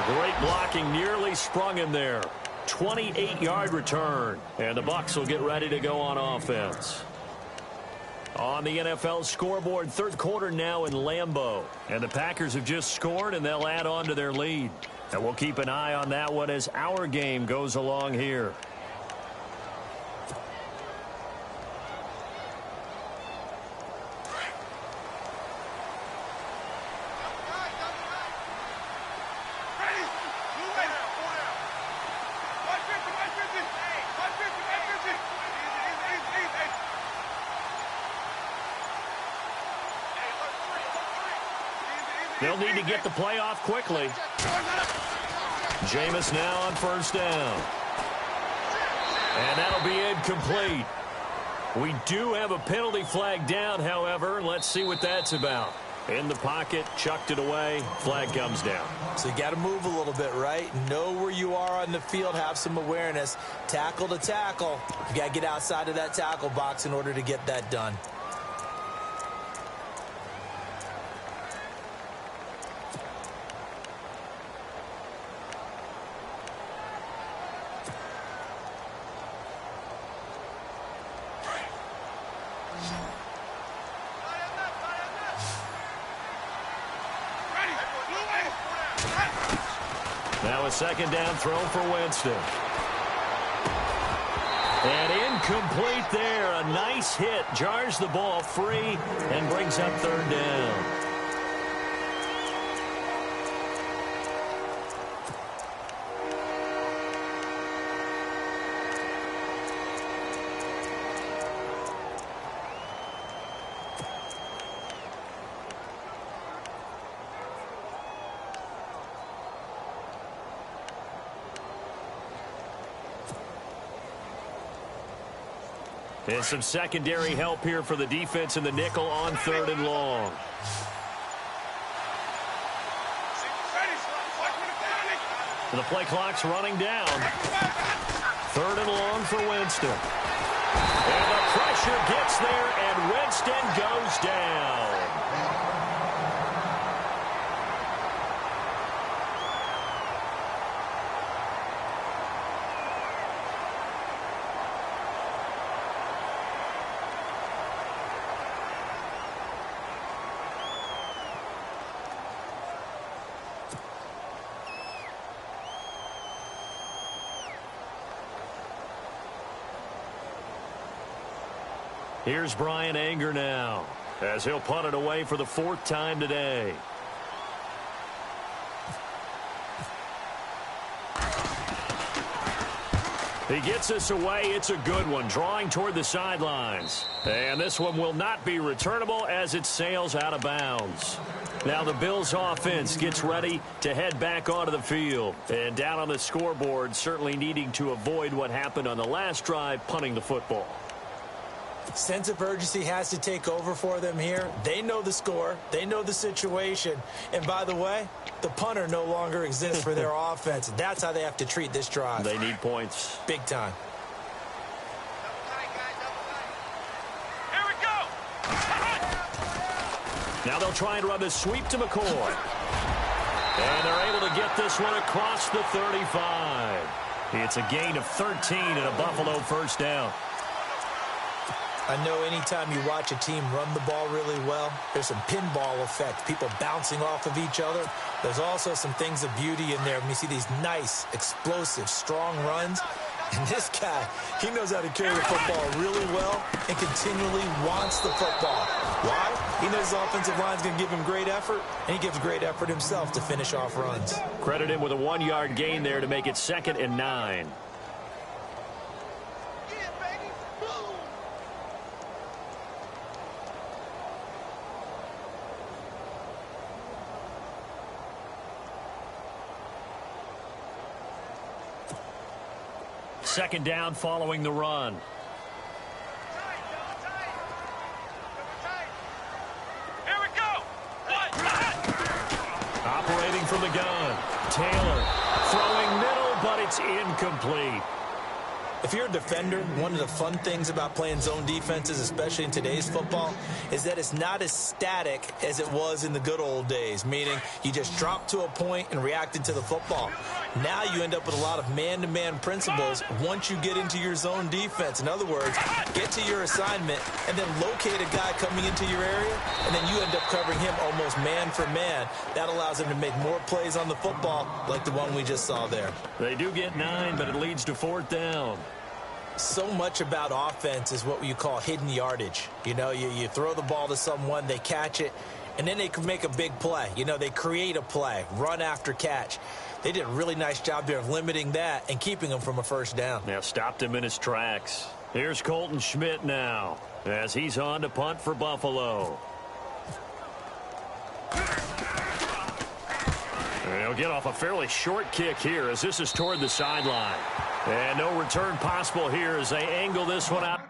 Great blocking, nearly sprung him there. 28-yard return. And the Bucs will get ready to go on offense. On the NFL scoreboard, third quarter now in Lambeau. And the Packers have just scored, and they'll add on to their lead. And we'll keep an eye on that one as our game goes along here. They'll need to get the play off quickly. Jameis now on first down. And that'll be incomplete. We do have a penalty flag down, however. Let's see what that's about. In the pocket, chucked it away. Flag comes down. So you got to move a little bit, right? Know where you are on the field. Have some awareness. Tackle to tackle. You got to get outside of that tackle box in order to get that done. Now a second down throw for Winston. And incomplete there. A nice hit. Jars the ball free and brings up third down. And some secondary help here for the defense in the nickel on third and long. The play clock's running down. Third and long for Winston. And the pressure gets there, and Winston goes down. Here's Brian Anger now, as he'll punt it away for the 4th time today. He gets this away. It's a good one, drawing toward the sidelines. And this one will not be returnable as it sails out of bounds. Now the Bills offense gets ready to head back onto the field. And down on the scoreboard, certainly needing to avoid what happened on the last drive, punting the football. Sense of urgency has to take over for them here. They know the score. They know the situation. And by the way, the punter no longer exists for their offense. That's how they have to treat this drive. They need points. Big time. Here we go. Now they'll try and run this sweep to McCoy. And they're able to get this one across the 35. It's a gain of 13 and a Buffalo first down. I know anytime you watch a team run the ball really well, there's some pinball effect, people bouncing off of each other. There's also some things of beauty in there when you see these nice, explosive, strong runs. And this guy, he knows how to carry the football really well and continually wants the football. Why? He knows his offensive line's going to give him great effort, and he gives great effort himself to finish off runs. Credit him with a 1-yard gain there to make it 2nd and 9. Second down following the run. Here we go. Operating from the gun. Taylor throwing middle, but it's incomplete. If you're a defender, one of the fun things about playing zone defenses, especially in today's football, is that it's not as static as it was in the good old days, meaning you just dropped to a point and reacted to the football. Now you end up with a lot of man-to-man principles once you get into your zone defense. In other words, get to your assignment and then locate a guy coming into your area, and then you end up covering him almost man for man. That allows him to make more plays on the football like the one we just saw there. They do get 9, but it leads to 4th down. So much about offense is what you call hidden yardage. You know, you throw the ball to someone, they catch it, and then they can make a big play. You know, they create a play, run after catch. They did a really nice job there of limiting that and keeping him from a first down. Now stopped him in his tracks. Here's Colton Schmidt now as he's on to punt for Buffalo. He'll get off a fairly short kick here as this is toward the sideline. And no return possible here as they angle this one out.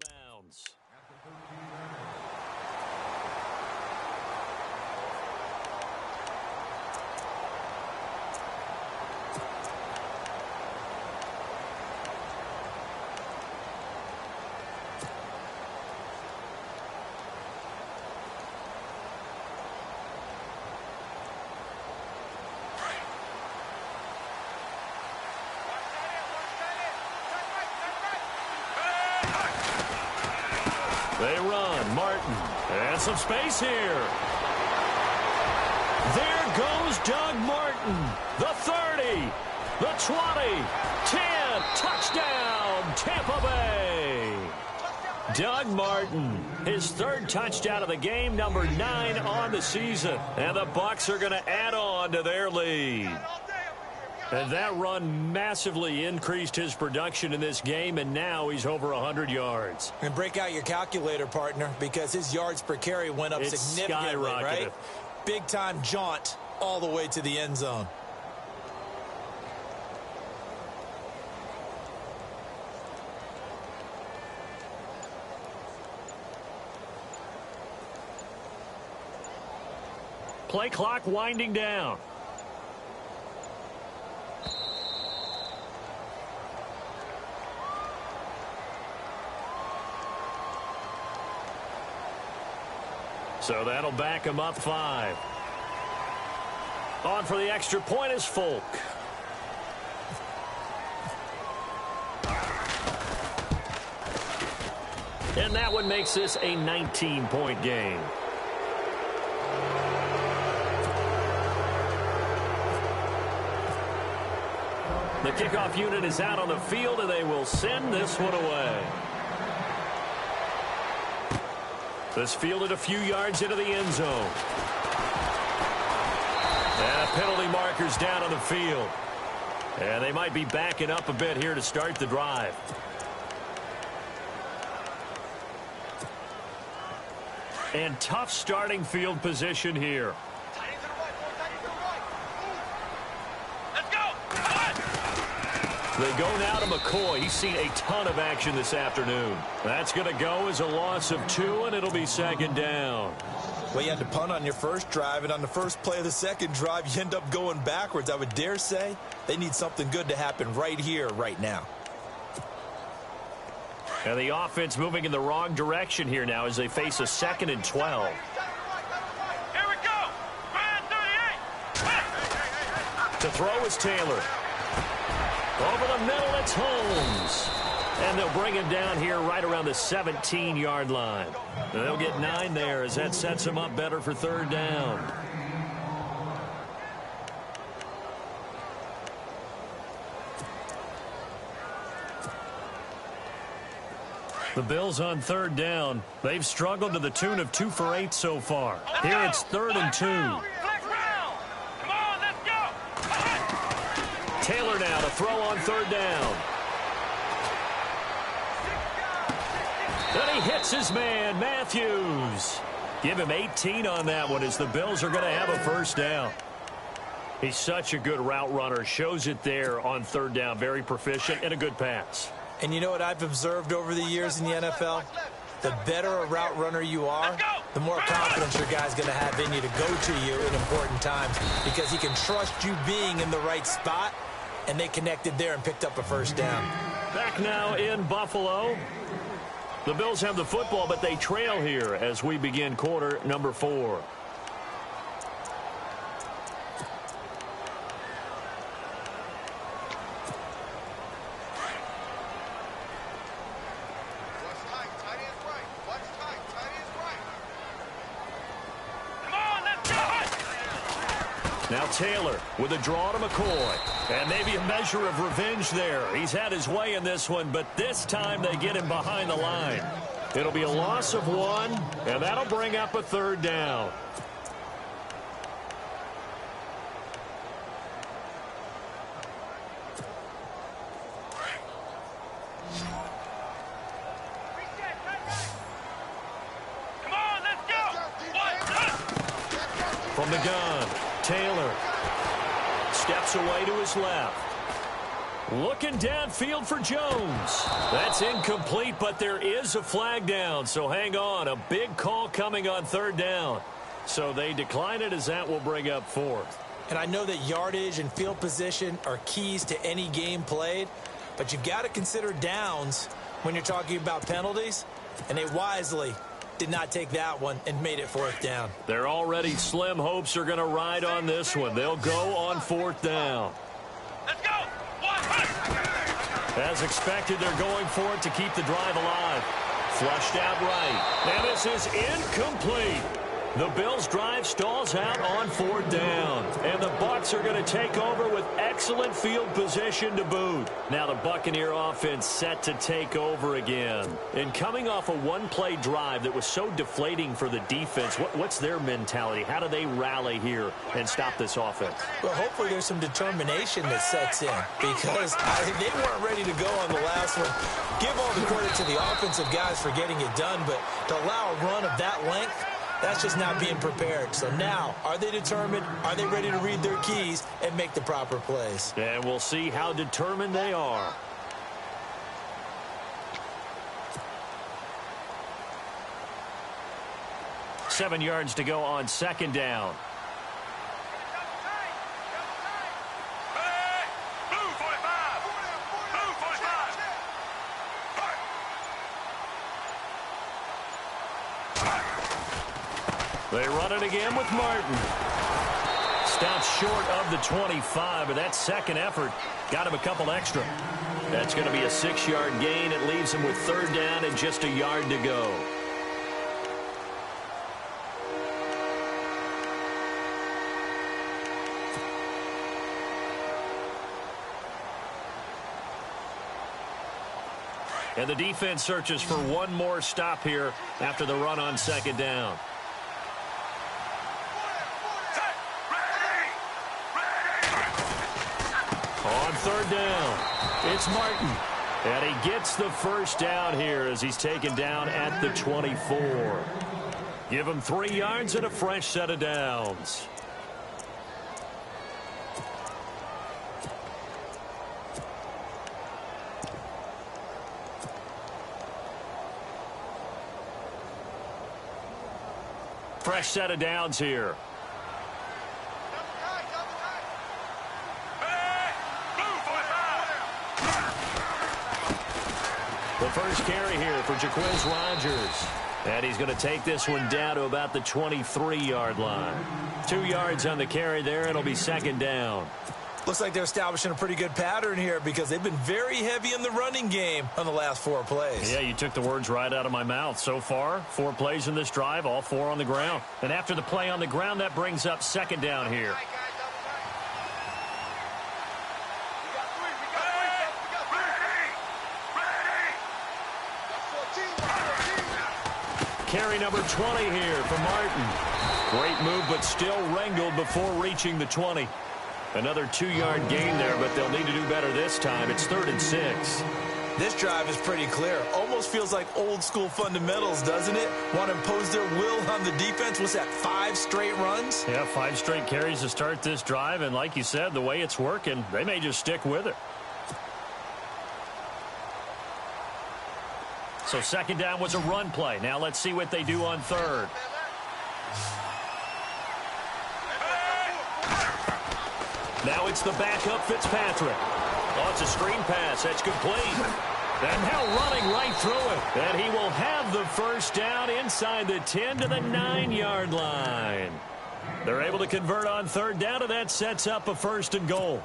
Bounds. They run. Martin. And some space here. There goes Doug Martin. The 30. The 20. 10. Touchdown, Tampa Bay. Doug Martin, his third touchdown of the game, number 9 on the season. And the Bucs are going to add on to their lead. And that run massively increased his production in this game, and now he's over 100 yards. And break out your calculator, partner, because his yards per carry went up significantly, right? Big-time jaunt all the way to the end zone. Play clock winding down. So that'll back him up 5. On for the extra point is Folk. And that one makes this a 19-point game. The kickoff unit is out on the field, and they will send this one away. This fielded a few yards into the end zone. And penalty markers down on the field. And they might be backing up a bit here to start the drive. And tough starting field position here. They go now to McCoy. He's seen a ton of action this afternoon. That's going to go as a loss of 2, and it'll be second down. Well, you had to punt on your first drive, and on the first play of the second drive, you end up going backwards. I would dare say they need something good to happen right here, right now. And the offense moving in the wrong direction here now as they face a 2nd and 12. Here we go. 38. To throw is Taylor. Over the middle, it's Holmes. And they'll bring him down here right around the 17-yard line. They'll get 9 there as that sets him up better for third down. The Bills on third down. They've struggled to the tune of 2 for 8 so far. Here it's 3rd and 2. Come on, let's go. Taylor now to throw on third down. Then he hits his man, Matthews. Give him 18 on that one as the Bills are going to have a first down. He's such a good route runner. Shows it there on third down. Very proficient and a good pass. And you know what I've observed over the years in the NFL? The better a route runner you are, the more confidence your guy's going to have in you to go to you in important times because he can trust you being in the right spot, and they connected there and picked up a first down. Back now in Buffalo. The Bills have the football, but they trail here as we begin quarter number 4. Now Taylor with a draw to McCoy. And maybe a measure of revenge there. He's had his way in this one, but this time they get him behind the line. It'll be a loss of 1, and that'll bring up a third down. Come on, let's go. From the gun, Taylor steps away to his left. Looking downfield for Jones. That's incomplete, but there is a flag down, so hang on. A big call coming on third down. So they decline it as that will bring up 4th. And I know that yardage and field position are keys to any game played, but you've got to consider downs when you're talking about penalties, and they wisely did not take that one and made it 4th down. Their already slim hopes are going to ride on this one. They'll go on 4th down. Let's go. As expected, they're going for it to keep the drive alive. Flushed out right. And this is incomplete. The Bills' drive stalls out on 4th down. And the Bucs are going to take over with excellent field position to boot. Now the Buccaneer offense set to take over again. And coming off a one-play drive that was so deflating for the defense, what's their mentality? How do they rally here and stop this offense? Well, hopefully there's some determination that sets in because they weren't ready to go on the last one. Give all the credit to the offensive guys for getting it done, but to allow a run of that length, that's just not being prepared. So now, are they determined? Are they ready to read their keys and make the proper plays? And we'll see how determined they are. Seven yards to go on 2nd down. They run it again with Martin. Stopped short of the 25, but that second effort got him a couple extra. That's going to be a 6-yard gain. It leaves him with 3rd down and just a yard to go. And the defense searches for one more stop here after the run on 2nd down. On 3rd down, it's Martin. And he gets the 1st down here as he's taken down at the 24. Give him 3 yards and a fresh set of downs. Fresh set of downs here. The first carry here for Jaquiz Rodgers. And he's going to take this one down to about the 23-yard line. 2 yards on the carry there. It'll be 2nd down. Looks like they're establishing a pretty good pattern here because they've been very heavy in the running game on the last 4 plays. Yeah, you took the words right out of my mouth. So far, 4 plays in this drive, all 4 on the ground. And after the play on the ground, that brings up 2nd down here. Carry number 20 here for Martin. Great move, but still wrangled before reaching the 20. Another 2-yard gain there, but they'll need to do better this time. It's 3rd and 6. This drive is pretty clear. Almost feels like old school fundamentals, doesn't it? Want to impose their will on the defense. What's that, 5 straight runs? Yeah, 5 straight carries to start this drive. And like you said, the way it's working, they may just stick with it. So 2nd down was a run play. Now let's see what they do on 3rd. Now it's the backup Fitzpatrick. Oh, it's a screen pass. That's complete. And now running right through it. And he will have the 1st down inside the 10 to the 9-yard line. They're able to convert on 3rd down, and that sets up a 1st and goal.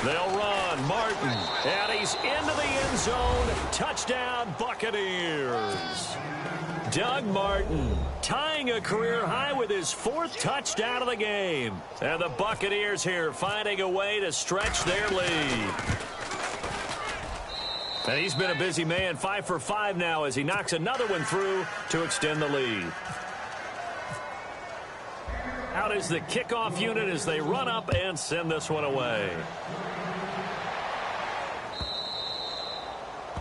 They'll run. Martin. And he's into the end zone. Touchdown, Buccaneers. Doug Martin tying a career high with his 4th touchdown of the game. And the Buccaneers here finding a way to stretch their lead. And he's been a busy man, 5 for 5 now as he knocks another one through to extend the lead. Out is the kickoff unit as they run up and send this one away.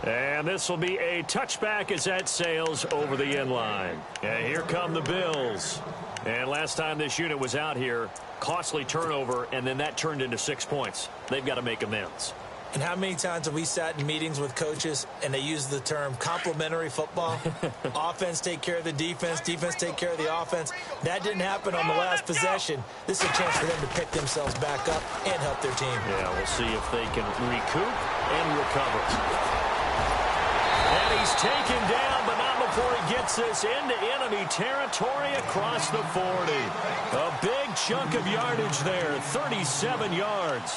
And this will be a touchback as that sails over the end line. And here come the Bills. And last time this unit was out here, costly turnover, and then that turned into 6 points. They've got to make amends. And how many times have we sat in meetings with coaches and they use the term complementary football? Offense take care of the defense, defense take care of the offense. That didn't happen on the last possession. This is a chance for them to pick themselves back up and help their team. Yeah, we'll see if they can recoup and recover. And he's taken down, but not before he gets this into enemy territory across the 40. A big chunk of yardage there, 37 yards.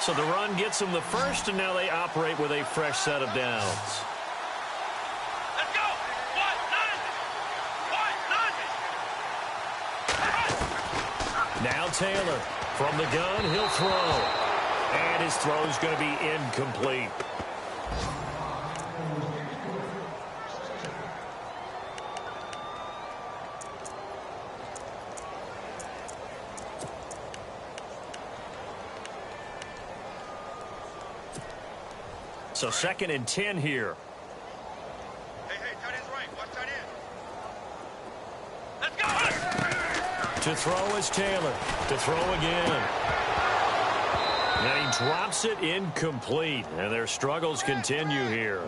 So the run gets them the first, and now they operate with a fresh set of downs. Let's go! Now Taylor from the gun, he'll throw. And his throw is going to be incomplete. So 2nd and 10 here. Hey, tight end's right. Watch tight end. Let's go! To throw is Taylor. To throw again. And he drops it incomplete. And their struggles continue here.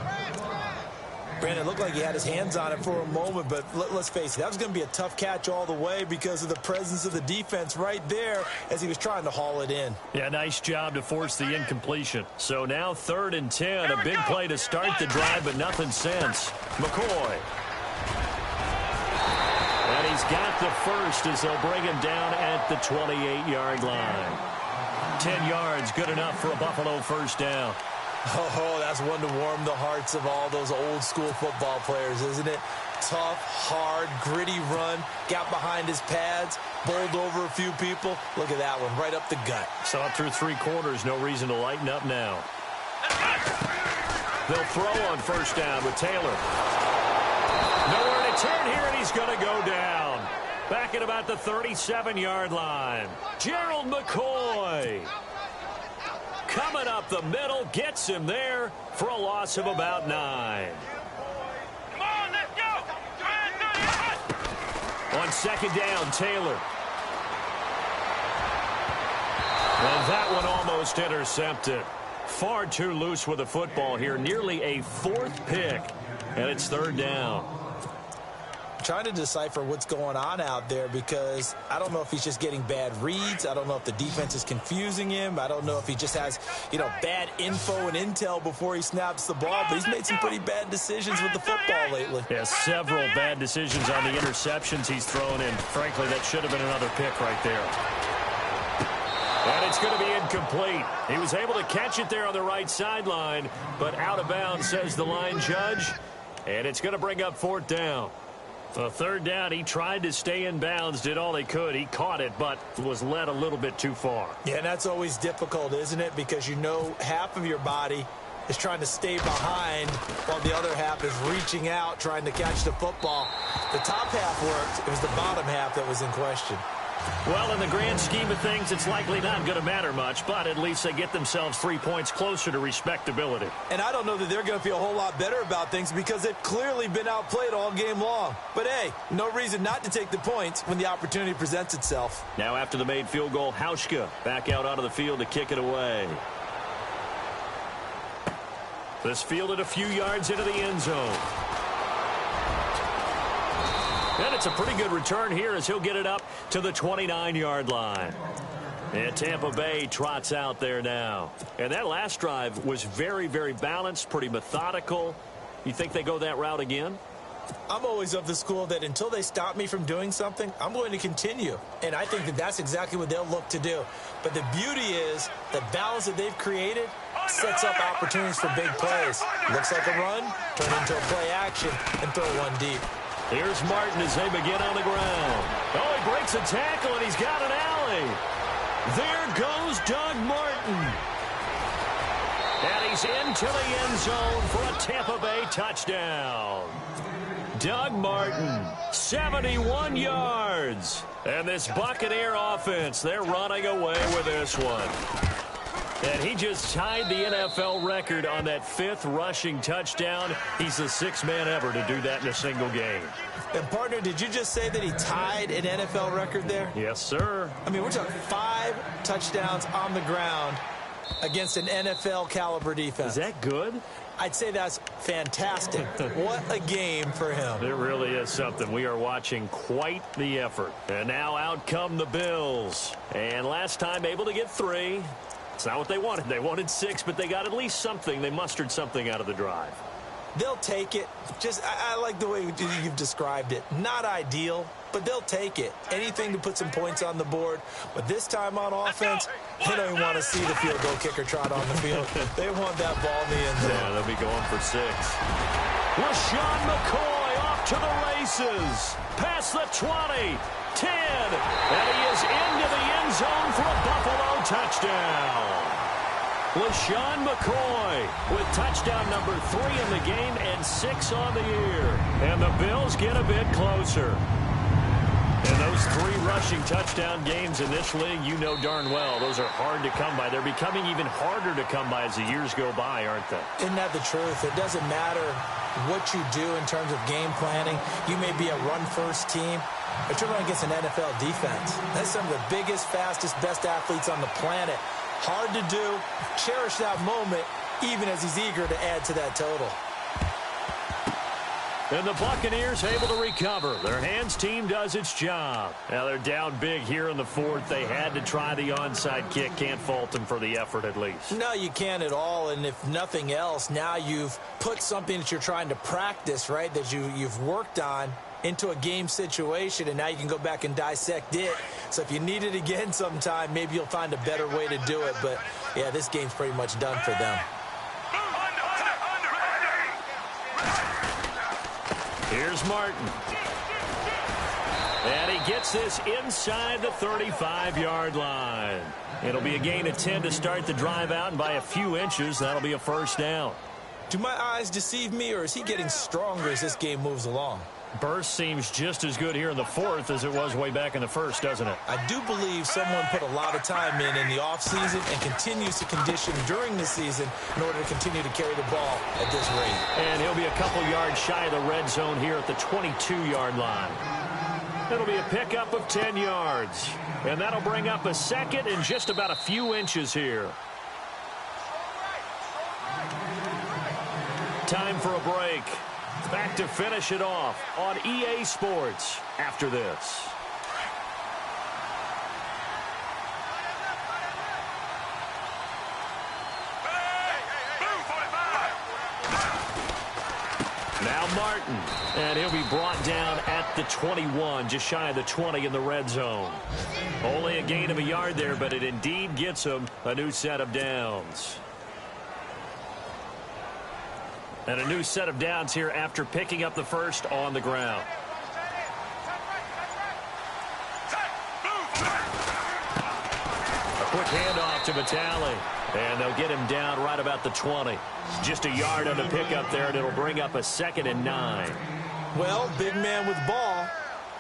Brandon, it looked like he had his hands on it for a moment, but let's face it, that was going to be a tough catch all the way because of the presence of the defense right there as he was trying to haul it in. Yeah, nice job to force the incompletion. So now 3rd and 10, a big play to start the drive, but nothing since. McCoy. And he's got the first as they'll bring him down at the 28-yard line. 10 yards, good enough for a Buffalo first down. Oh, that's one to warm the hearts of all those old-school football players, isn't it? Tough, hard, gritty run, got behind his pads, bowled over a few people. Look at that one, right up the gut. Saw it through 3 quarters, no reason to lighten up now. They'll throw on first down with Taylor. Nowhere to turn here, and he's going to go down. Back at about the 37-yard line. Gerald McCoy. Coming up the middle, gets him there for a loss of about 9. Come on, let's go! On 2nd down, Taylor. And that one almost intercepted. Far too loose with the football here. Nearly a 4th pick. And it's 3rd down. Trying to decipher what's going on out there because I don't know if he's just getting bad reads. I don't know if the defense is confusing him. I don't know if he just has, bad info and intel before he snaps the ball. But he's made some pretty bad decisions with the football lately. Yeah, several bad decisions on the interceptions he's thrown in. Frankly, that should have been another pick right there. And it's going to be incomplete. He was able to catch it there on the right sideline, but out of bounds, says the line judge. And it's going to bring up 4th down. So 3rd down, he tried to stay in bounds, did all he could. He caught it, but was led a little bit too far. Yeah, and that's always difficult, isn't it? Because half of your body is trying to stay behind while the other half is reaching out, trying to catch the football. The top half worked. It was the bottom half that was in question. Well, in the grand scheme of things, it's likely not going to matter much, but at least they get themselves 3 points closer to respectability. And I don't know that they're going to feel a whole lot better about things because they've clearly been outplayed all game long. But, hey, no reason not to take the points when the opportunity presents itself. Now after the made field goal, Hauschka back out onto the field to kick it away. This fielded a few yards into the end zone. And it's a pretty good return here as he'll get it up to the 29-yard line. And Tampa Bay trots out there now. And that last drive was very, very balanced, pretty methodical. You think they go that route again? I'm always of the school that until they stop me from doing something, I'm going to continue. And I think that that's exactly what they'll look to do. But the beauty is the balance that they've created sets up opportunities for big plays. Looks like a run, turn into a play action, and throw one deep. Here's Martin as they begin on the ground. Oh, he breaks a tackle, and he's got an alley. There goes Doug Martin. And he's into the end zone for a Tampa Bay touchdown. Doug Martin, 71 yards. And this Buccaneer offense, they're running away with this one. And he just tied the NFL record on that 5th rushing touchdown. He's the 6th man ever to do that in a single game. And, partner, did you just say that he tied an NFL record there? Yes, sir. I mean, we're talking 5 touchdowns on the ground against an NFL-caliber defense. Is that good? I'd say that's fantastic. What a game for him. It really is something. We are watching quite the effort. And now out come the Bills. And last time able to get 3. It's not what they wanted. They wanted 6, but they got at least something. They mustered something out of the drive. They'll take it. I like the way you've described it. Not ideal, but they'll take it. Anything to put some points on the board. But this time on offense, they don't even want to see the field goal kicker trot on the field. They want that ball in the end zone. Yeah, they'll be going for 6. LaShawn McCoy off to the races. Past the 20, 10, and he is into the end zone for a Buffalo touchdown. LaShawn McCoy with touchdown number 3 in the game and 6 on the year. And the Bills get a bit closer. And those 3 rushing touchdown games in this league, you know darn well, those are hard to come by. They're becoming even harder to come by as the years go by, aren't they? Isn't that the truth? It doesn't matter what you do in terms of game planning. You may be a run-first team, but you're running against an NFL defense. That's some of the biggest, fastest, best athletes on the planet. Hard to do. Cherish that moment, even as he's eager to add to that total. And the Buccaneers able to recover. Their hands team does its job. Now they're down big here in the 4th. They had to try the onside kick. Can't fault them for the effort at least. No, you can't at all. And if nothing else, now you've put something that you're trying to practice, right, that you've worked on into a game situation, and now you can go back and dissect it. So if you need it again sometime, maybe you'll find a better way to do it. But, yeah, this game's pretty much done for them. Here's Martin. And he gets this inside the 35-yard line. It'll be a gain of 10 to start the drive out, and by a few inches, that'll be a first down. Do my eyes deceive me, or is he getting stronger as this game moves along? Burst seems just as good here in the 4th as it was way back in the 1st, doesn't it? I do believe someone put a lot of time in the offseason and continues to condition during the season in order to continue to carry the ball at this rate. And he'll be a couple yards shy of the red zone here at the 22-yard line. It'll be a pickup of 10 yards. And that'll bring up a second and just about a few inches here. Time for a break. Back to finish it off on EA Sports after this. Now Martin, and he'll be brought down at the 21, just shy of the 20 in the red zone. Only a gain of a yard there, but it indeed gets him a new set of downs. And a new set of downs here after picking up the first on the ground. A quick handoff to Vitale. And they'll get him down right about the 20. Just a yard on the pickup there, and it'll bring up a 2nd and 9. Well, big man with ball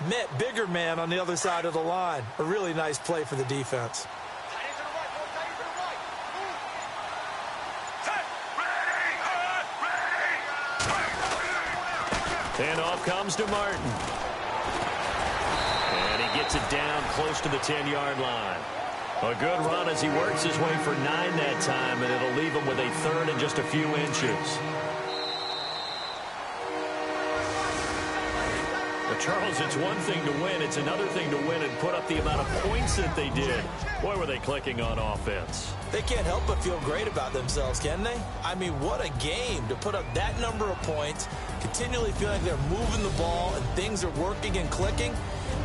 met bigger man on the other side of the line. A really nice play for the defense. And off comes to Martin. And he gets it down close to the 10-yard line. A good run as he works his way for 9 that time, and it'll leave him with a 3rd and just a few inches. But Charles, it's one thing to win. It's another thing to win and put up the amount of points that they did. Boy, were they clicking on offense. They can't help but feel great about themselves, can they? I mean, what a game to put up that number of points, continually feeling like they're moving the ball and things are working and clicking.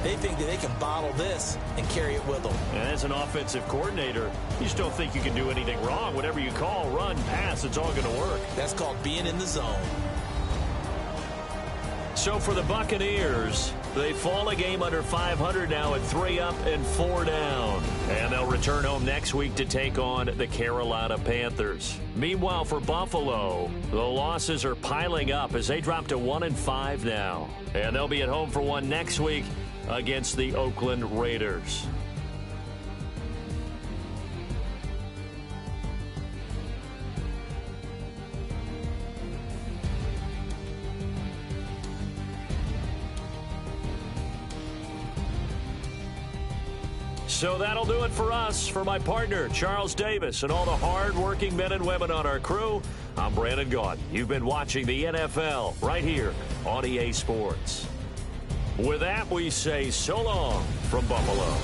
They think that they can bottle this and carry it with them. And as an offensive coordinator, you just don't think you can do anything wrong. Whatever you call, run, pass, it's all going to work. That's called being in the zone. So for the Buccaneers, they fall a game under 500 now at 3 up and 4 down. And they'll return home next week to take on the Carolina Panthers. Meanwhile, for Buffalo, the losses are piling up as they drop to 1-5 now. And they'll be at home for one next week against the Oakland Raiders. So that'll do it for us. For my partner, Charles Davis, and all the hard-working men and women on our crew, I'm Brandon Gaudin. You've been watching the NFL right here on EA Sports. With that, we say so long from Buffalo.